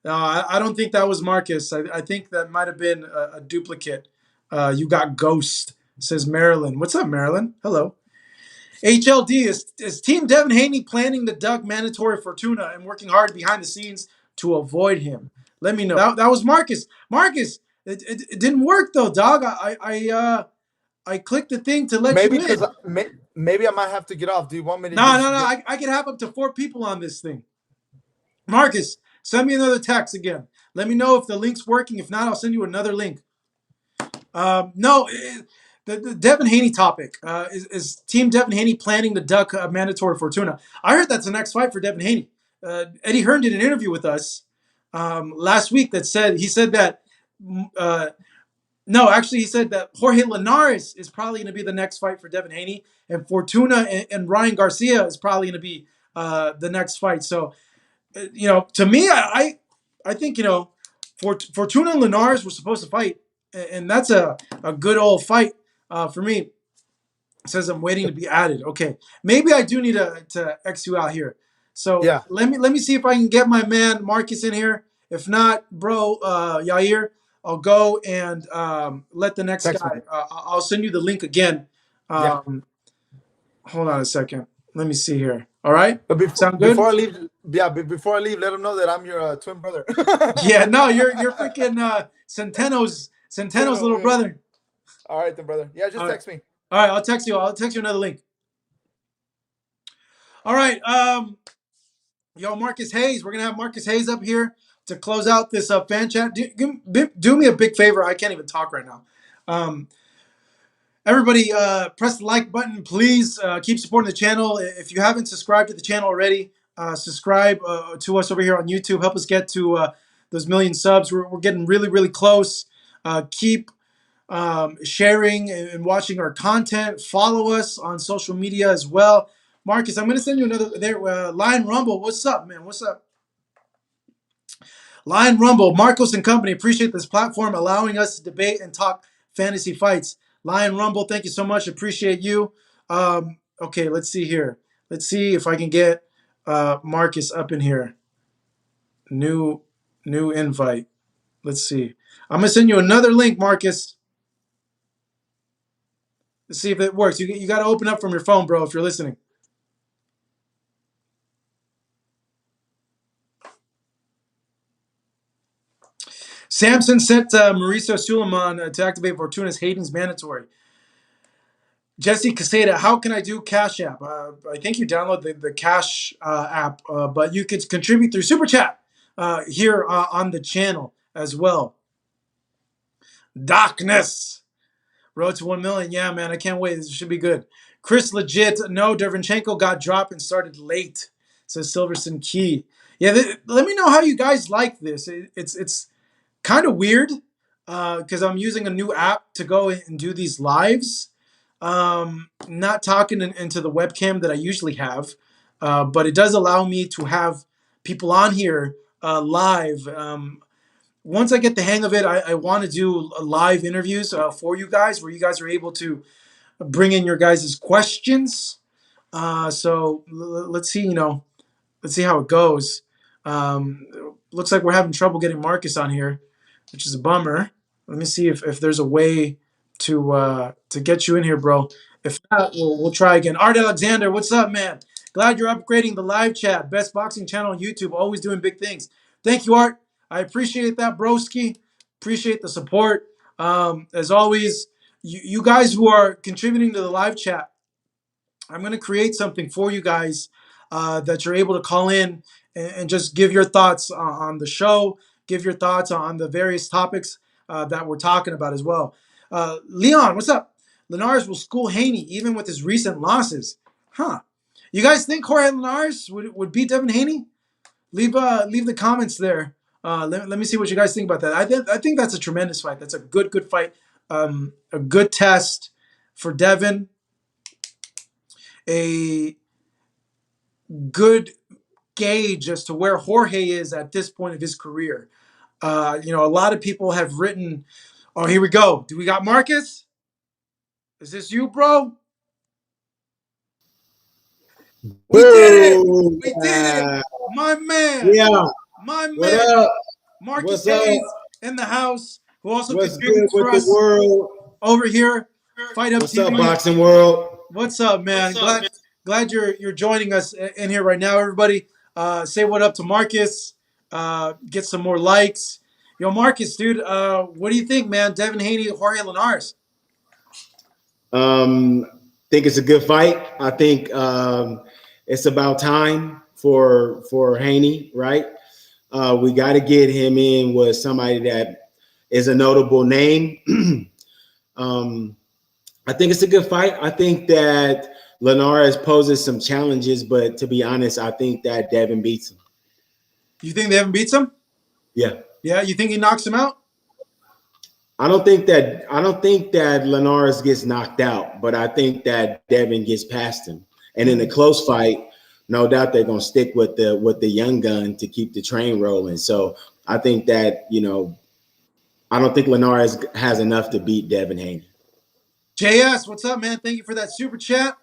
I don't think that was Marcus. I think that might have been a duplicate. You got Ghost, says Marilyn. What's up, Marilyn? Hello. HLD, is Team Devin Haney planning to duck mandatory Fortuna and working hard behind the scenes to avoid him? Let me know. That was Marcus. Marcus, it didn't work though, dog. I clicked the thing to let you in. Maybe I might have to get off. Do you want me to? No. I can have up to 4 people on this thing. Marcus, send me another text again. Let me know if the link's working. If not, I'll send you another link. No, the Devin Haney topic. Is Team Devin Haney planning to duck mandatory Fortuna? I heard that's the next fight for Devin Haney. Eddie Hearn did an interview with us last week he said that no, actually he said that Jorge Linares is probably going to be the next fight for Devin Haney, and Fortuna and Ryan Garcia is probably going to be the next fight. So, to me, I think, Fortuna and Linares were supposed to fight, and that's a good old fight for me. It says I'm waiting to be added. Okay, maybe I do need to X you out here. So yeah, let me see if I can get my man Marcus in here. If not, bro, Yair, I'll go and let the next guy. I'll send you the link again. Hold on a second. Let me see here. All right. But sound good? Before I leave, let them know that I'm your twin brother. Yeah, no, you're freaking Centeno's little brother. All right, then, brother. Yeah, just text me. All right, I'll text you. I'll text you another link. All right. Yo, Marcus Hayes. We're gonna have Marcus Hayes up here to close out this fan chat. Do me a big favor. I can't even talk right now. Everybody, press the like button, please. Keep supporting the channel. If you haven't subscribed to the channel already, subscribe to us over here on YouTube. Help us get to those 1 million subs. We're getting really, really close. Keep sharing and watching our content. Follow us on social media as well. Marcus, I'm going to send you another there. Lion Rumble, what's up, man? What's up? Lion Rumble, Marcos and company, appreciate this platform allowing us to debate and talk fantasy fights. Lion Rumble, thank you so much. Appreciate you. Okay, let's see here. Let's see if I can get Marcus up in here. New invite. Let's see. I'm going to send you another link, Marcus. Let's see if it works. You got to open up from your phone, bro, if you're listening. Samson sent Mauricio Suleiman to activate Fortuna's Hayden's mandatory. Jesse Quesada, how can I do Cash App? I think you download the Cash app, but you could contribute through Super Chat here on the channel as well. Darkness. Road to 1 million. Yeah, man, I can't wait. This should be good. Chris Legit. No, Dervinchenko got dropped and started late, says Silverson Key. Yeah, let me know how you guys like this. It's kind of weird. because I'm using a new app to go and do these lives. Not talking into the webcam that I usually have, but it does allow me to have people on here live. Once I get the hang of it, I want to do live interviews for you guys where you guys are able to bring in your guys' questions. So let's see, let's see how it goes. Um, Looks like we're having trouble getting Marcus on here, which is a bummer. Let me see if there's a way to get you in here, bro. If not, we'll try again. Art Alexander, what's up, man? Glad you're upgrading the live chat. Best boxing channel on YouTube. Always doing big things. Thank you, Art. I appreciate that, broski. Appreciate the support. As always, you guys who are contributing to the live chat, I'm going to create something for you guys that you're able to call in and just give your thoughts on the show, give your thoughts on the various topics that we're talking about as well. Leon, what's up? Linares will school Haney even with his recent losses. Huh. You guys think Jorge Linares would beat Devin Haney? Leave the comments there. Let me see what you guys think about that. I think that's a tremendous fight. That's a good fight. A good test for Devin. A good gauge as to where Jorge is at this point of his career. A lot of people have written, oh, here we go. Do we got Marcus? Is this you, bro? We did it. We did it. My man. Yeah. My man. What up? Marcus What's up? Hayes in the house, who also What's good contributes with for the us world? over here. Fight Up What's TV. up, boxing world? What's up, man? Glad you're joining us in here right now, everybody. Say what up to Marcus. Get some more likes. Yo, Marcus, dude, what do you think, man? Devin Haney, Jorge Linares. Think it's a good fight. I think it's about time for Haney, right? We got to get him in with somebody that is a notable name. I think it's a good fight. I think that Linares poses some challenges, but to be honest, I think that Devin beats him. You think Devin beats him? Yeah. Yeah, you think he knocks him out? I don't think that Linares gets knocked out, but I think that Devin gets past him. And in a close fight, no doubt they're gonna stick with the young gun to keep the train rolling. So I think that, I don't think Linares has enough to beat Devin Haney. JS, what's up, man? Thank you for that super chat.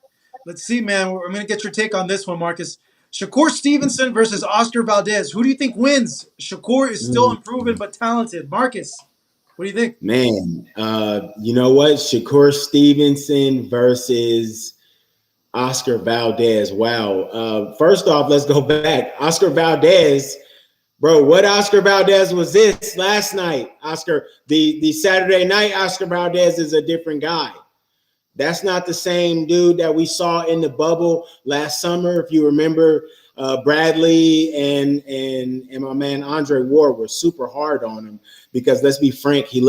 Let's see, man. I'm gonna get your take on this one, Marcus. Shakur Stevenson versus Oscar Valdez. Who do you think wins? Shakur is still unproven but talented. Marcus, what do you think? Man, you know what? Shakur Stevenson versus Oscar Valdez. Wow. First off, let's go back. Oscar Valdez, bro, what Oscar Valdez was this last night? Oscar, the Saturday night Oscar Valdez is a different guy. That's not the same dude that we saw in the bubble last summer. If you remember, Bradley and my man Andre Ward were super hard on him because, let's be frank, he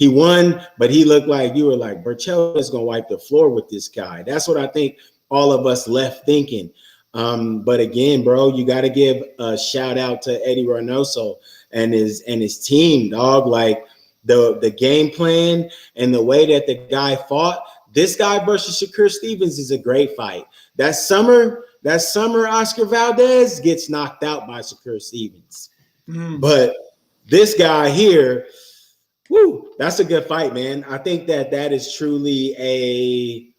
won, but he looked like you were like, Berchelt is gonna wipe the floor with this guy. That's what I think all of us left thinking. But again, bro, you got to give a shout out to Eddie Reynoso and his team, dog. Like the game plan and the way that the guy fought. This guy versus Shakur Stevens is a great fight. That summer, Oscar Valdez gets knocked out by Shakur Stevens. But this guy here, whoo, that's a good fight, man. I think that is truly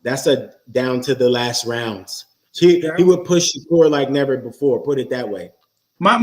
that's a down to the last rounds. He would push Shakur like never before. Put it that way. My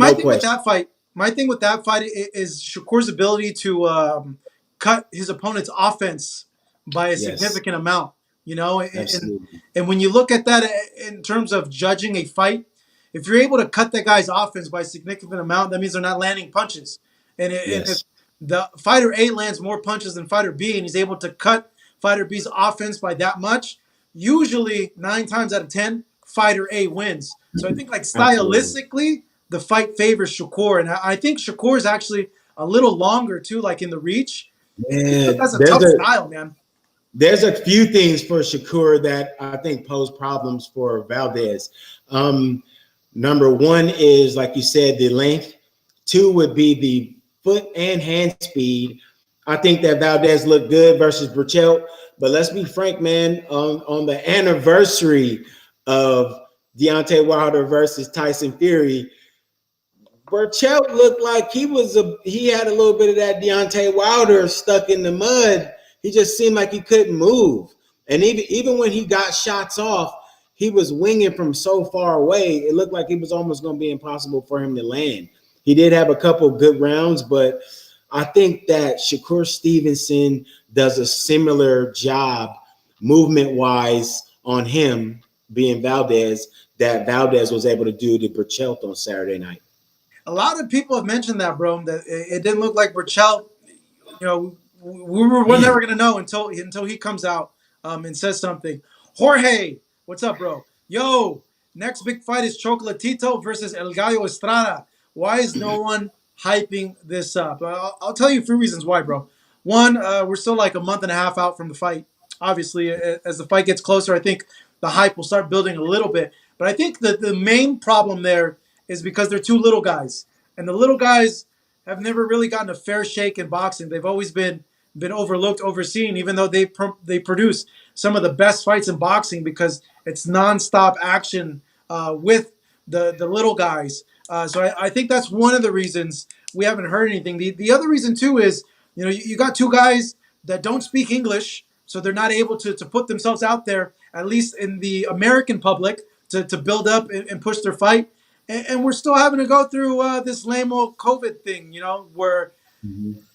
thing with that fight is Shakur's ability to cut his opponent's offense by a significant amount. And when you look at that in terms of judging a fight, if you're able to cut that guy's offense by a significant amount, that means they're not landing punches. And if the fighter A lands more punches than fighter B, and he's able to cut fighter B's offense by that much, usually 9 times out of 10, fighter A wins. So I think, like, stylistically, the fight favors Shakur, and I think Shakur is actually a little longer too, like in the reach. Yeah, that's a tough style, man. There's a few things for Shakur that I think pose problems for Valdez. Number one is, like you said, the length. 2 would be foot and hand speed. I think that Valdez looked good versus Berchelt. But let's be frank, man. On the anniversary of Deontay Wilder versus Tyson Fury, Berchelt looked like he had a little bit of that Deontay Wilder stuck in the mud. He just seemed like he couldn't move. And even when he got shots off, he was winging from so far away. It looked like it was almost going to be impossible for him to land. He did have a couple good rounds, but I think that Shakur Stevenson does a similar job movement-wise on him, being Valdez, that Valdez was able to do to Berchelt on Saturday night. A lot of people have mentioned that, bro, that it didn't look like Berchelt. You know, we're never gonna know until he comes out and says something. Jorge, what's up, bro? Yo, next big fight is Chocolatito versus El Gallo Estrada. Why is no one hyping this up? I'll tell you a few reasons why, bro. One, we're still like a month and a half out from the fight. Obviously, as the fight gets closer, I think the hype will start building a little bit. But I think that the main problem there is because they're two little guys. And the little guys have never really gotten a fair shake in boxing. They've always been overlooked, overseen, even though they produce some of the best fights in boxing because it's nonstop action with the little guys. So I think that's one of the reasons we haven't heard anything. The other reason, too, is you got two guys that don't speak English, so they're not able to put themselves out there, at least in the American public, to build up and push their fight. And we're still having to go through this lame old COVID thing, where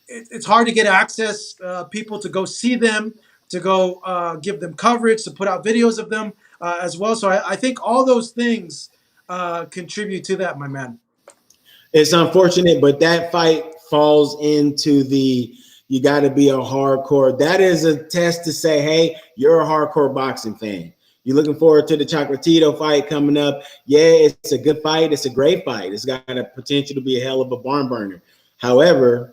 it's hard to get access, people to go see them, to go give them coverage, to put out videos of them as well. So I think all those things contribute to that, my man. It's unfortunate, but that fight falls into you got to be a hardcore. That is a test to say, hey, you're a hardcore boxing fan. You're looking forward to the Chocolatito fight coming up. Yeah, it's a good fight. It's a great fight. It's got a potential to be a hell of a barn burner. However,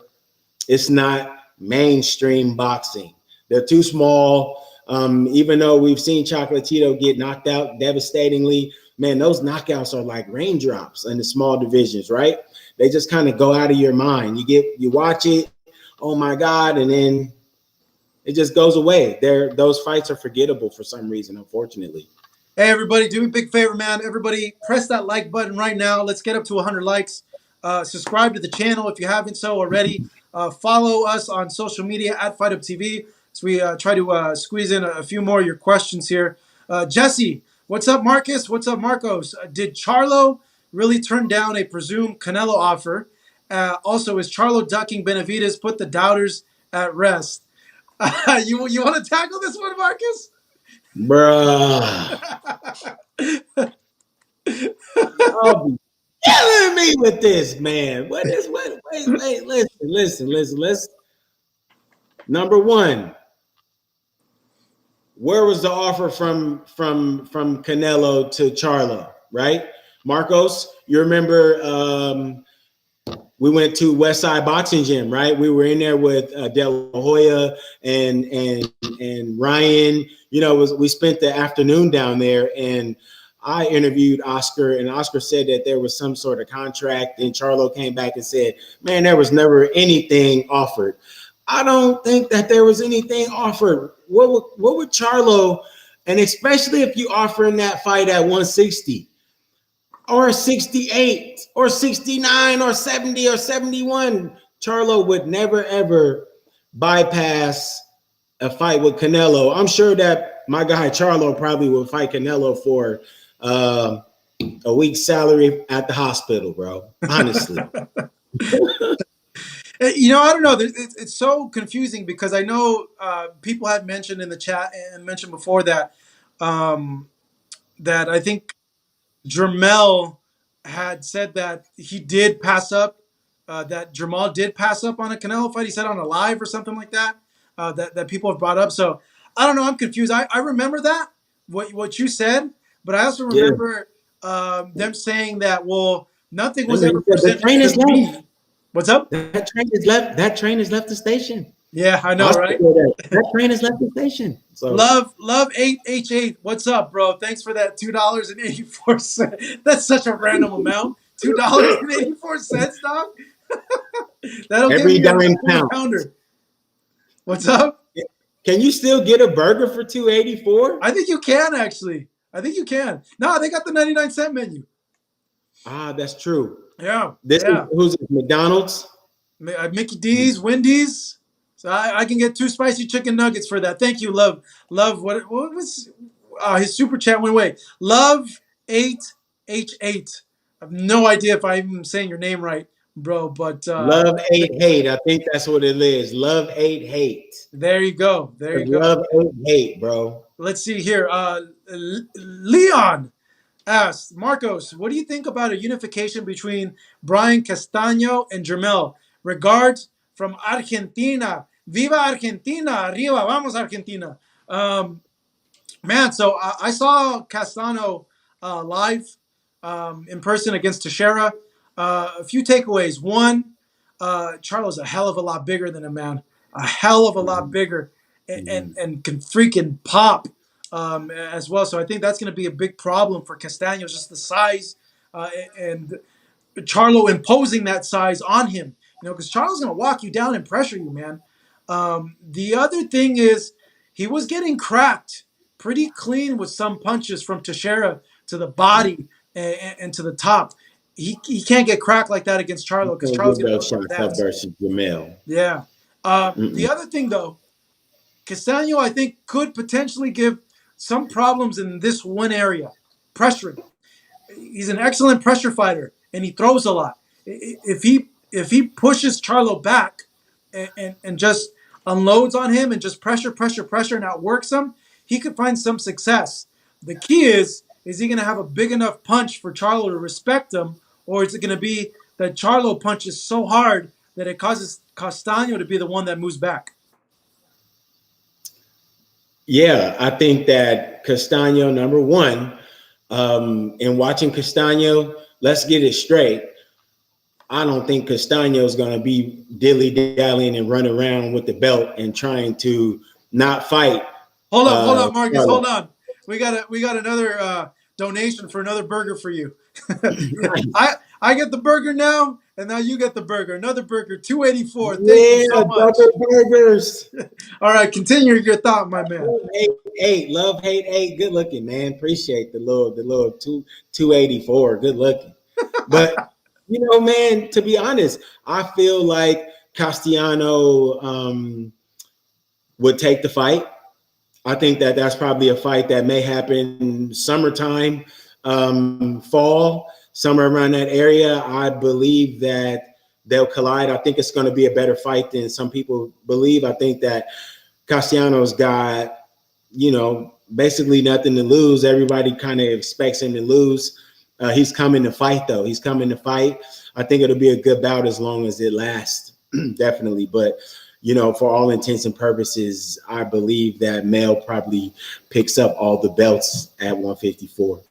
it's not mainstream boxing. They're too small. Even though we've seen Chocolatito get knocked out devastatingly, man, those knockouts are like raindrops in the small divisions, right? They just kind of go out of your mind. You watch it, oh my God, and then it just goes away. Those fights are forgettable for some reason, unfortunately. Hey, everybody, do me a big favor, man. Everybody, press that like button right now. Let's get up to 100 likes. Subscribe to the channel if you haven't so already. Follow us on social media at FightUpTV. So we try to squeeze in a few more of your questions here. Jesse, what's up, Marcus? What's up, Marcos? Did Charlo really turn down a presumed Canelo offer? Also, is Charlo ducking Benavidez put the doubters at rest? You want to tackle this one, Marcus? Bruh. I'll be killing me with this, man. Wait, listen. Let's number one. Where was the offer from Canelo to Charlo, right? Marcos, you remember we went to Westside Boxing Gym, right? We were in there with De La Hoya and Ryan. We spent the afternoon down there, and I interviewed Oscar, and Oscar said that there was some sort of contract. And Charlo came back and said, "Man, there was never anything offered." I don't think that there was anything offered. What would Charlo, and especially if you offering that fight at 160? Or 68 or 69 or 70 or 71, Charlo would never, ever bypass a fight with Canelo. I'm sure that my guy Charlo probably would fight Canelo for a week's salary at the hospital, bro. Honestly. I don't know. It's so confusing because I know people had mentioned in the chat and mentioned before that that I think Jermel had said that he did pass up, that Jamal did pass up on a Canelo fight. He said on a live or something like that, that people have brought up. So I don't know. I'm confused. I remember that, what you said, but I also remember them saying that, well, nothing was ever presented. The train is left. What's up? That train is left. That train has left the station. Yeah, I know, right? That train has left the station. So. Love 8H8. What's up, bro? Thanks for that $2.84. That's such a random amount. $2.84, dog. That'll give Every me a dime quarter counts. pounder. What's up? Can you still get a burger for $2.84? I think you can actually. I think you can. No, they got the 99-cent menu. Ah, that's true. Yeah. This is who's it, McDonald's? Mickey D's, Wendy's. So I can get 2 spicy chicken nuggets for that. Thank you, Love. Love, what was his super chat went away. Love 8H8. I have no idea if I'm saying your name right, bro, but Love 8 hate. I think that's what it is. Love 8 hate. there you go. There you go. Love 8 hate, bro. Let's see here. Leon asked, Marcos, what do you think about a unification between Brian Castaño and Jermel? Regards from Argentina. Viva Argentina! Arriba, vamos Argentina! Man, so I saw Castaño live in person against Teixeira. A few takeaways. One, Charlo's a hell of a lot bigger than him, man. A hell of a lot bigger, and can freaking pop as well. So I think that's going to be a big problem for Castaño, just the size and Charlo imposing that size on him. You know, because Charlo's going to walk you down and pressure you, man. The other thing is he was getting cracked pretty clean with some punches from Teixeira to the body and to the top. He can't get cracked like that against Charlo because Charlo's going to shots up versus Jamel. Yeah. The other thing, though, Castaño, I think, could potentially give some problems in this one area, pressuring. He's an excellent pressure fighter, and he throws a lot. If he pushes Charlo back and just unloads on him and just pressure, and outworks him, he could find some success. The key is he going to have a big enough punch for Charlo to respect him, or is it going to be that Charlo punches so hard that it causes Castaño to be the one that moves back? Yeah, I think that Castaño, number one, in watching Castaño, let's get it straight. I don't think Castaño is going to be dilly-dallying and run around with the belt and trying to not fight. Hold up, Marcus. Hold on. We got another donation for another burger for you. I get the burger now, and now you get the burger. Another burger, $2.84. Thank you so much. Double burgers. All right, continue your thought, my man. Love hate eight. Good looking, man. Appreciate the little $2.84. Good looking. But you know, man, to be honest, I feel like Castellano would take the fight. I think that that's probably a fight that may happen summertime, fall, somewhere around that area. I believe that they'll collide. I think it's going to be a better fight than some people believe. I think that Castellanos got, basically nothing to lose. Everybody kind of expects him to lose. He's coming to fight, though. He's coming to fight. I think it'll be a good bout as long as it lasts, definitely. But for all intents and purposes, I believe that Mel probably picks up all the belts at 154.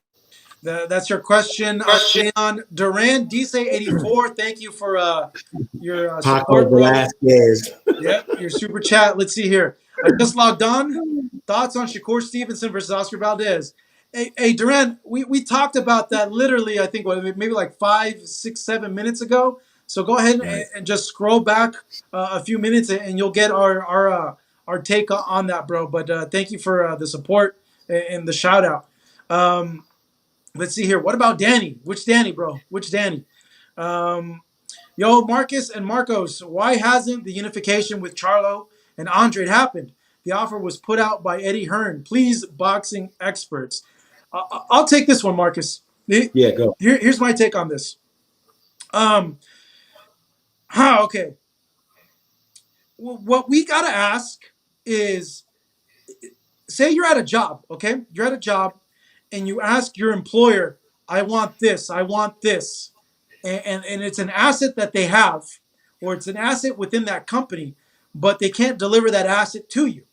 That's your question. Leon Duran, DC84, thank you for your support, bro. Yep, your super chat. Let's see here. I just logged on. Thoughts on Shakur Stevenson versus Oscar Valdez. Hey, Duran, we talked about that literally, I think, maybe like 5, 6, 7 minutes ago. So go ahead and just scroll back a few minutes, and you'll get our take on that, bro. But thank you for the support and the shout out. Let's see here. What about Danny? Which Danny, bro? Which Danny? Marcus and Marcos, why hasn't the unification with Charlo and Andre happened? The offer was put out by Eddie Hearn. Please, boxing experts. I'll take this one, Marcus. Yeah, go. Here's my take on this. Okay. What we got to ask is, say you're at a job, okay? You're at a job, and you ask your employer, I want this, and it's an asset that they have, or it's an asset within that company, but they can't deliver that asset to you.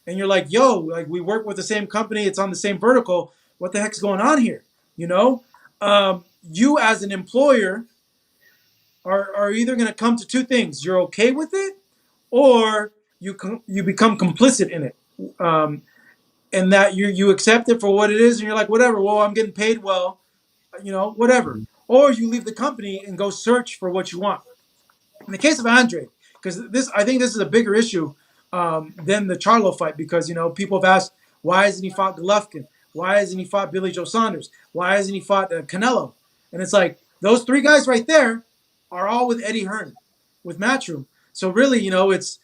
And you're like, we work with the same company, it's on the same vertical, what the heck's going on here? You as an employer are either going to come to two things. You're okay with it, or you become complicit in it. And that you accept it for what it is, and you're like, whatever, well, I'm getting paid well, whatever. Or you leave the company and go search for what you want. In the case of Andre, because I think this is a bigger issue than the Charlo fight, because people have asked, why hasn't he fought Golovkin? Why hasn't he fought Billy Joe Saunders? Why hasn't he fought Canelo? And it's like those three guys right there are all with Eddie Hearn, with Matchroom. So really, it's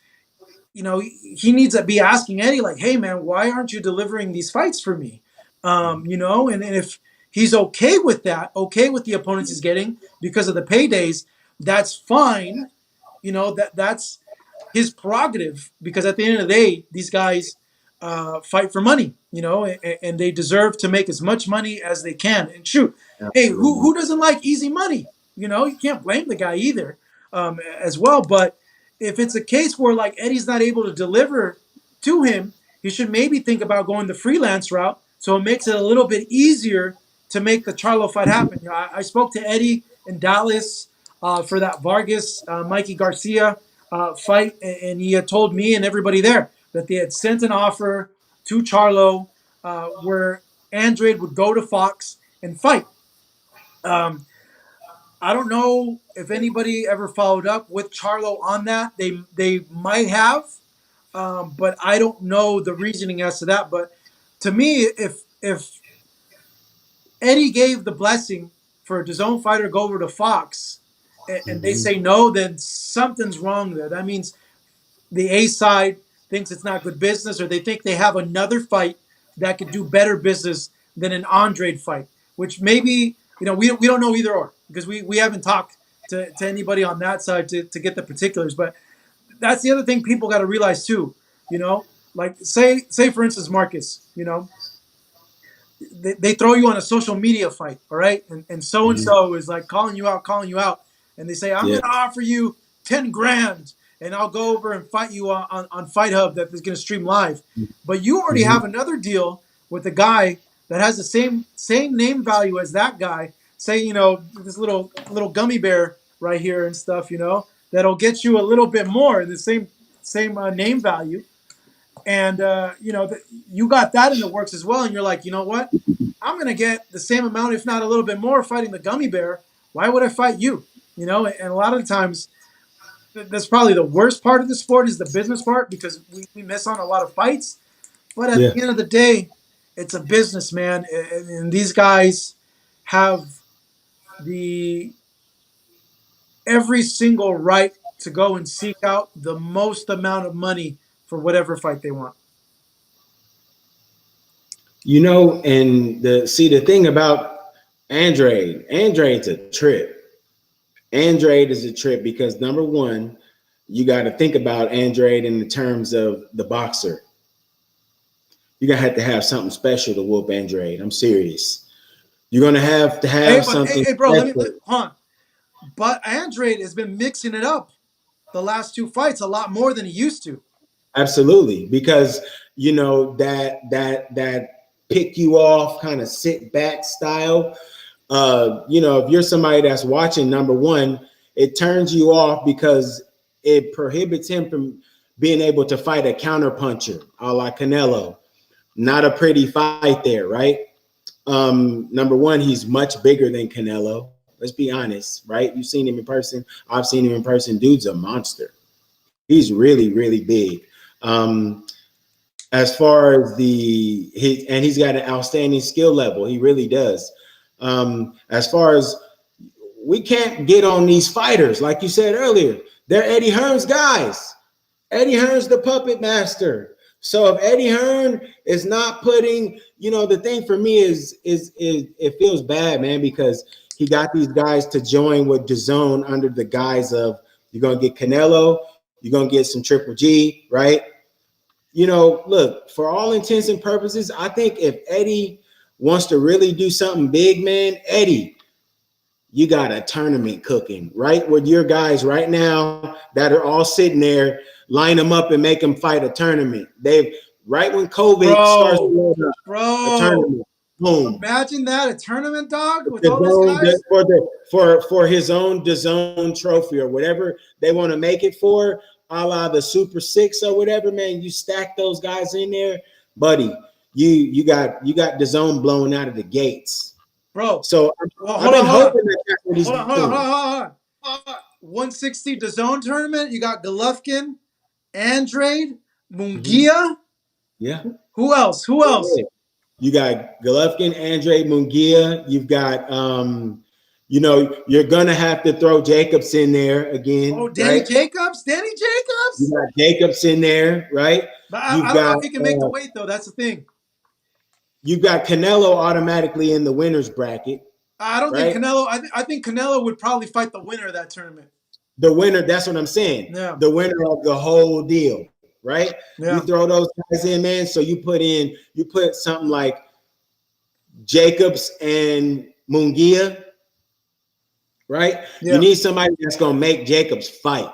he needs to be asking Eddie, like, hey man, why aren't you delivering these fights for me? And if he's okay with that, okay with the opponents he's getting because of the paydays, that's fine. That's his prerogative, because at the end of the day, these guys fight for money, and they deserve to make as much money as they can. And shoot, Absolutely. hey, who doesn't like easy money? You can't blame the guy either, as well. But if it's a case where like Eddie's not able to deliver to him, he should maybe think about going the freelance route, so it makes it a little bit easier to make the Charlo fight happen. I spoke to Eddie in Dallas for that Vargas Mikey Garcia fight, and he had told me and everybody there that they had sent an offer to Charlo where Andrade would go to Fox and fight. I don't know if anybody ever followed up with Charlo on that. They might have, but I don't know the reasoning as to that. But to me, if Eddie gave the blessing for a DAZN fighter to go over to Fox, and they say no, then something's wrong there. That means the A side thinks it's not good business, or they think they have another fight that could do better business than an Andrade fight, which maybe, we don't know either or, because we haven't talked to anybody on that side to get the particulars. But that's the other thing people got to realize too, like say for instance, Marcus, they throw you on a social media fight, all right? And so-and-so is like calling you out. And they say, I'm going to offer you 10 grand and I'll go over and fight you on Fight Hub that is going to stream live. But you already have another deal with a guy that has the same name value as that guy. Say, this little gummy bear right here and stuff, that'll get you a little bit more, the same name value. And, you got that in the works as well. And you're like, you know what? I'm going to get the same amount, if not a little bit more, fighting the gummy bear. Why would I fight you? And a lot of the times, that's probably the worst part of the sport, is the business part, because we miss on a lot of fights. But at the end of the day, it's a business, man. And these guys have every single right to go and seek out the most amount of money for whatever fight they want. And the thing about Andrade's a trip. Andrade is a trip because, number one, you got to think about Andrade in the terms of the boxer. You're going to have something special to whoop Andrade. I'm serious. You're going to have something. Hey, bro, hold on. But Andrade has been mixing it up the last two fights a lot more than he used to. Absolutely, because that pick you off kind of sit back style. If you're somebody that's watching, number one, it turns you off because it prohibits him from being able to fight a counterpuncher, a la Canelo. Not a pretty fight there, right? Number one, he's much bigger than Canelo. Let's be honest, right? You've seen him in person. I've seen him in person. Dude's a monster. He's really, really big. As far as he's got an outstanding skill level. He really does. As far as, we can't get on these fighters, like you said earlier, they're Eddie Hearn's guys. Eddie Hearn's the puppet master. So if Eddie Hearn is not putting, the thing for me is it feels bad, man, because he got these guys to join with DAZN under the guise of, you're going to get Canelo, you're going to get some Triple G, right? Look, for all intents and purposes, I think if Eddie wants to really do something big, man, Eddie, you got a tournament cooking, right? With your guys right now that are all sitting there, line them up and make them fight a tournament. Right when COVID starts a tournament. Boom. Imagine that, a tournament, dog, with all those guys? For his own DAZN trophy or whatever they want to make it for, a la the Super Six or whatever, man. You stack those guys in there, buddy. You got DAZN blowing out of the gates, bro. So I've been hoping that's what he's doing. Hold on. 160 DAZN tournament. You got Golovkin, Andrade, Munguia. Yeah. Who else? Who else? Yeah. You got Golovkin, Andrade, Munguia. You've got, you're gonna have to throw Jacobs in there again. Oh, Danny right? Jacobs. Danny Jacobs. You got Jacobs in there, right? But I don't know if he can make the weight though. That's the thing. You've got Canelo automatically in the winner's bracket. I don't think Canelo. I think Canelo would probably fight the winner of that tournament. The winner. That's what I'm saying. Yeah. The winner of the whole deal, right? Yeah. You throw those guys in, man. So you put something like Jacobs and Munguia, right? Yeah. You need somebody that's gonna make Jacobs fight.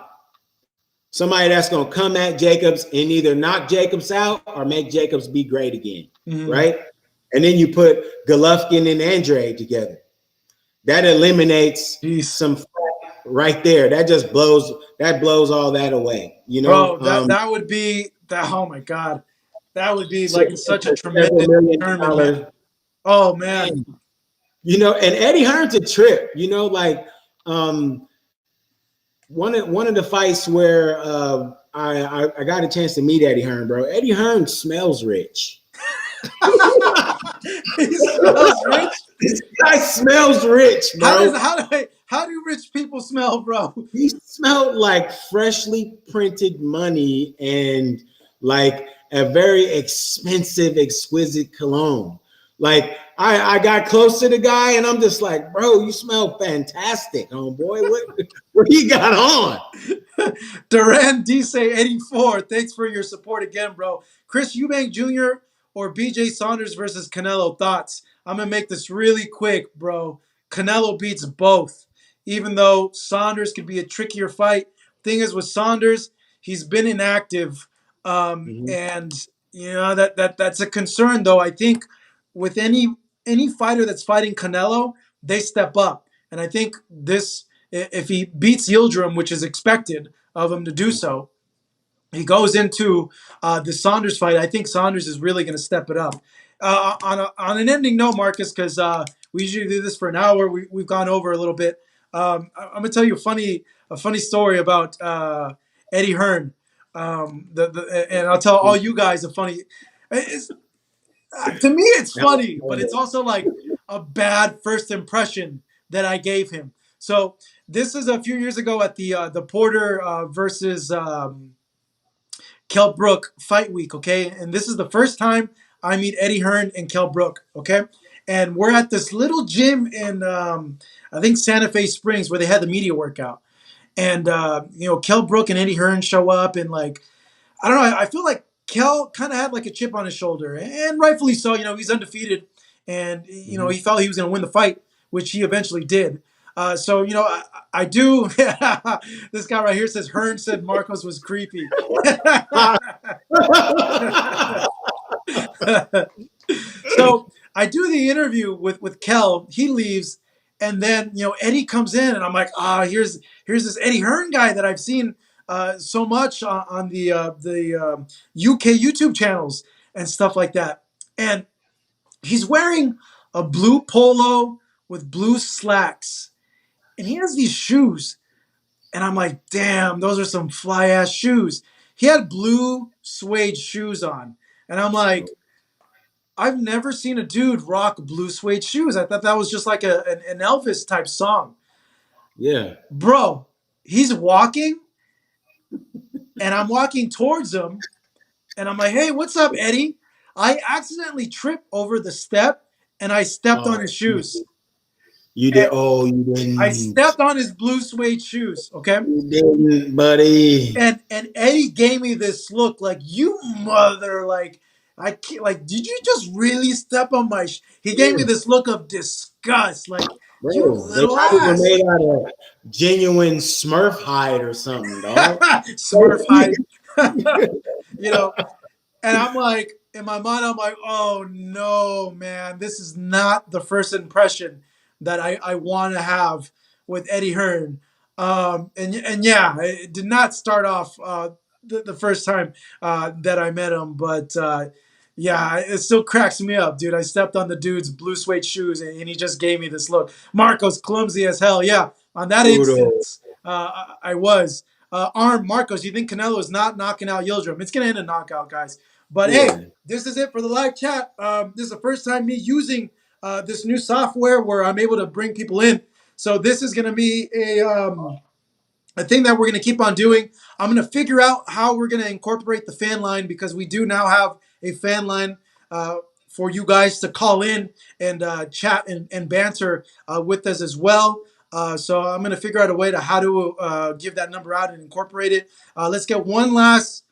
Somebody that's gonna come at Jacobs and either knock Jacobs out or make Jacobs be great again, right? And then you put Golovkin and Andrade together. That eliminates some fat right there. That just blows all that away. You know, bro, that would be that. Oh my God, that would be like such a tremendous tournament. Oh man, you know, and Eddie Hearn's a trip. You know, like one of the fights where I got a chance to meet Eddie Hearn, bro. Eddie Hearn smells rich. He smells rich. This guy smells rich, bro. How do rich people smell, bro? He smelled like freshly printed money and like a very expensive, exquisite cologne. Like I got close to the guy and I'm just like, bro, you smell fantastic, homeboy. What you got on? Duran Dice 84. Thanks for your support again, bro. Chris Eubank Jr. or BJ Saunders versus Canelo. Thoughts? I'm going to make this really quick, bro. Canelo beats both, even though Saunders could be a trickier fight. Thing is, with Saunders, he's been inactive. And, you know, that's a concern, though. I think with any fighter that's fighting Canelo, they step up. And I think if he beats Yildirim, which is expected of him to do so, he goes into the Saunders fight. I think Saunders is really going to step it up. On an ending note, Marcus, because we usually do this for an hour. We've gone over a little bit. I'm going to tell you a funny story about Eddie Hearn. And I'll tell all you guys a funny. To me, it's funny, but it's also like a bad first impression that I gave him. So this is a few years ago at the Porter versus Kell Brook fight week, okay? And this is the first time I meet Eddie Hearn and Kell Brook, okay? And we're at this little gym in, I think, Santa Fe Springs where they had the media workout. And, Kell Brook and Eddie Hearn show up and, like, I don't know, I feel like Kell kind of had, like, a chip on his shoulder. And rightfully so, he's undefeated. And, he felt he was going to win the fight, which he eventually did. I do. This guy right here says Hearn said Marcos was creepy. So I do the interview with Kell. He leaves, and then Eddie comes in, and I'm like, here's this Eddie Hearn guy that I've seen so much on the UK YouTube channels and stuff like that. And he's wearing a blue polo with blue slacks. And he has these shoes. And I'm like, damn, those are some fly-ass shoes. He had blue suede shoes on. And I'm like, I've never seen a dude rock blue suede shoes. I thought that was just like an Elvis-type song. Yeah. Bro, he's walking, and I'm walking towards him. And I'm like, hey, what's up, Eddie? I accidentally tripped over the step, and I stepped on his shoes. You did. You didn't. I stepped on his blue suede shoes. Okay, you didn't, buddy. And Eddie gave me this look, like, you mother, like, I can't, like, did you just really step on my? He gave me this look of disgust, like, bro, you little they ass. were made out of genuine Smurf hide or something, dog. Smurf hide, And I'm like, in my mind, I'm like, oh no, man, this is not the first impression that I want to have with Eddie Hearn. It did not start off the first time that I met him, but it still cracks me up, dude. I stepped on the dude's blue suede shoes and he just gave me this look. Marco's clumsy as hell. Yeah, on that instance, I was. Arm Marcos, you think Canelo is not knocking out Yildirim? It's gonna end a knockout, guys. But Yeah. hey, this is it for the live chat. This is the first time me using this new software where I'm able to bring people in. So this is gonna be a thing that we're going to keep on doing. I'm going to figure out how we're going to incorporate the fan line, because we do now have a fan line for you guys to call in and chat and banter with us as well. So I'm going to figure out a way to how to give that number out and incorporate it. Let's get one last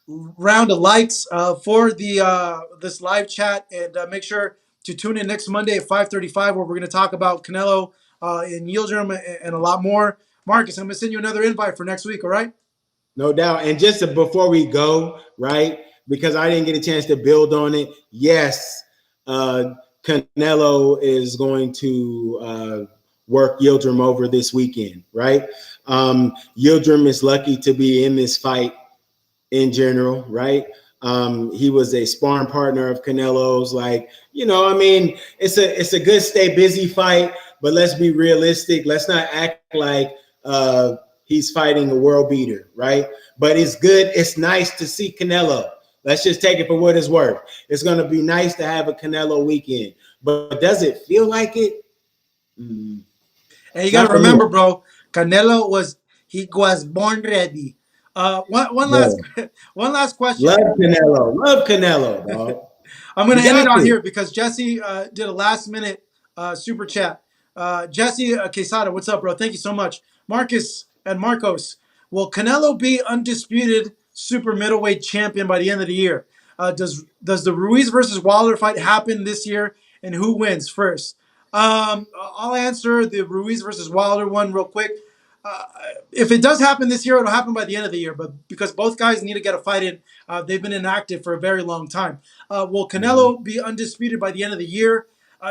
round of likes for the this live chat, and make sure to tune in next Monday at 5:35, where we're going to talk about Canelo and Yildirim and a lot more. Marcus, I'm going to send you another invite for next week, all right? No doubt. And just before we go, right, because I didn't get a chance to build on it, yes, Canelo is going to work Yildirim over this weekend, right? Yildirim is lucky to be in this fight in general, right? He was a sparring partner of Canelo's. Like, you know, I mean, it's a good stay busy fight, but let's be realistic. Let's not act like he's fighting a world beater, right? But it's good. It's nice to see Canelo. Let's just take it for what it's worth. It's going to be nice to have a Canelo weekend. But does it feel like it? And you got to remember, bro, Canelo was born ready. One last question. Love Canelo, dog. I'm going to end it on here because Jesse did a last minute super chat. Jesse Quesada, what's up, bro? Thank you so much. Marcus and Marcos, will Canelo be undisputed super middleweight champion by the end of the year? Does the Ruiz versus Wilder fight happen this year, and who wins first? I'll answer the Ruiz versus Wilder one real quick. If it does happen this year, it'll happen by the end of the year. But because both guys need to get a fight in, they've been inactive for a very long time. Will Canelo be undisputed by the end of the year?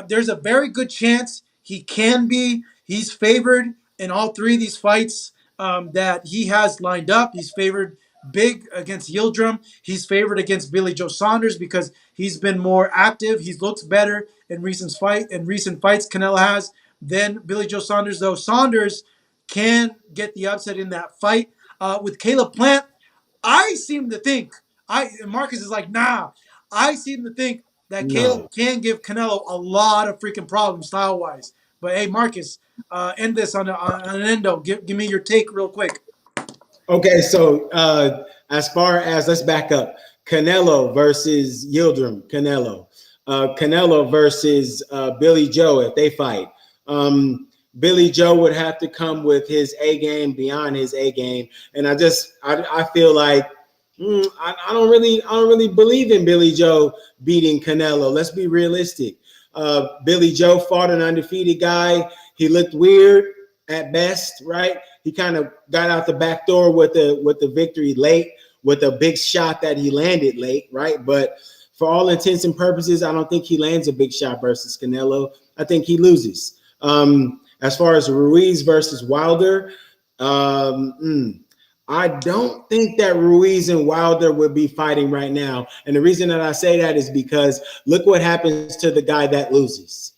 There's a very good chance he can be. He's favored in all three of these fights that he has lined up. He's favored big against Yildirim. He's favored against Billy Joe Saunders because he's been more active. He looks better in recent fights Canelo has than Billy Joe Saunders, though Saunders can get the upset in that fight. With Caleb Plant, I seem to think, Marcus is like, nah, I seem to think that Caleb can give Canelo a lot of freaking problems style-wise. But hey, Marcus, end this on an endo. Give me your take real quick. Okay, so as far as, let's back up. Canelo versus Yildirim. Canelo versus Billy Joe if they fight. Billy Joe would have to come with his A game beyond his A game, and I feel like I don't really believe in Billy Joe beating Canelo. Let's be realistic. Billy Joe fought an undefeated guy. He looked weird at best, right? He kind of got out the back door with the victory late, with a big shot that he landed late, right? But for all intents and purposes, I don't think he lands a big shot versus Canelo. I think he loses. As far as Ruiz versus Wilder, I don't think that Ruiz and Wilder would be fighting right now. And the reason that I say that is because look what happens to the guy that loses.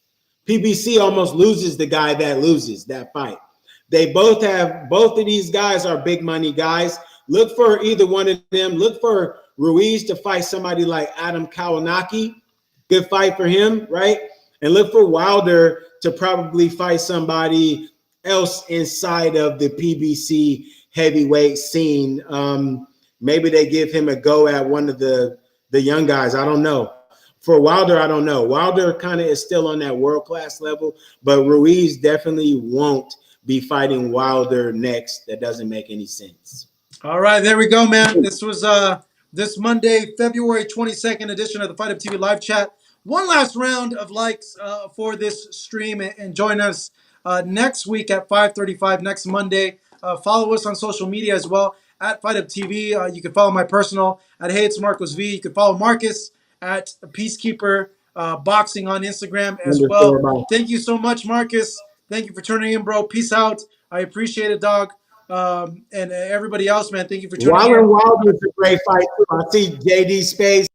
PBC almost loses the guy that loses that fight. Both of these guys are big money guys. Look for either one of them. Look for Ruiz to fight somebody like Adam Kalinowski. Good fight for him, right? And look for Wilder to probably fight somebody else inside of the PBC heavyweight scene. Maybe they give him a go at one of the young guys. I don't know. For Wilder, I don't know. Wilder kind of is still on that world-class level, but Ruiz definitely won't be fighting Wilder next. That doesn't make any sense. All right, there we go, man. This was this Monday, February 22nd edition of the Fight Up TV live chat. One last round of likes for this stream, and join us next week at 5:35 next Monday. Follow us on social media as well at Fight Up TV. You can follow my personal at Hey It's Marcos V. You can follow Marcus at Peacekeeper Boxing on Instagram as well. Thank you so much, Marcus. Thank you for tuning in, bro. Peace out. I appreciate it, dog. And everybody else, man, thank you for tuning in. Wilder's a great fight too. I see JD Space.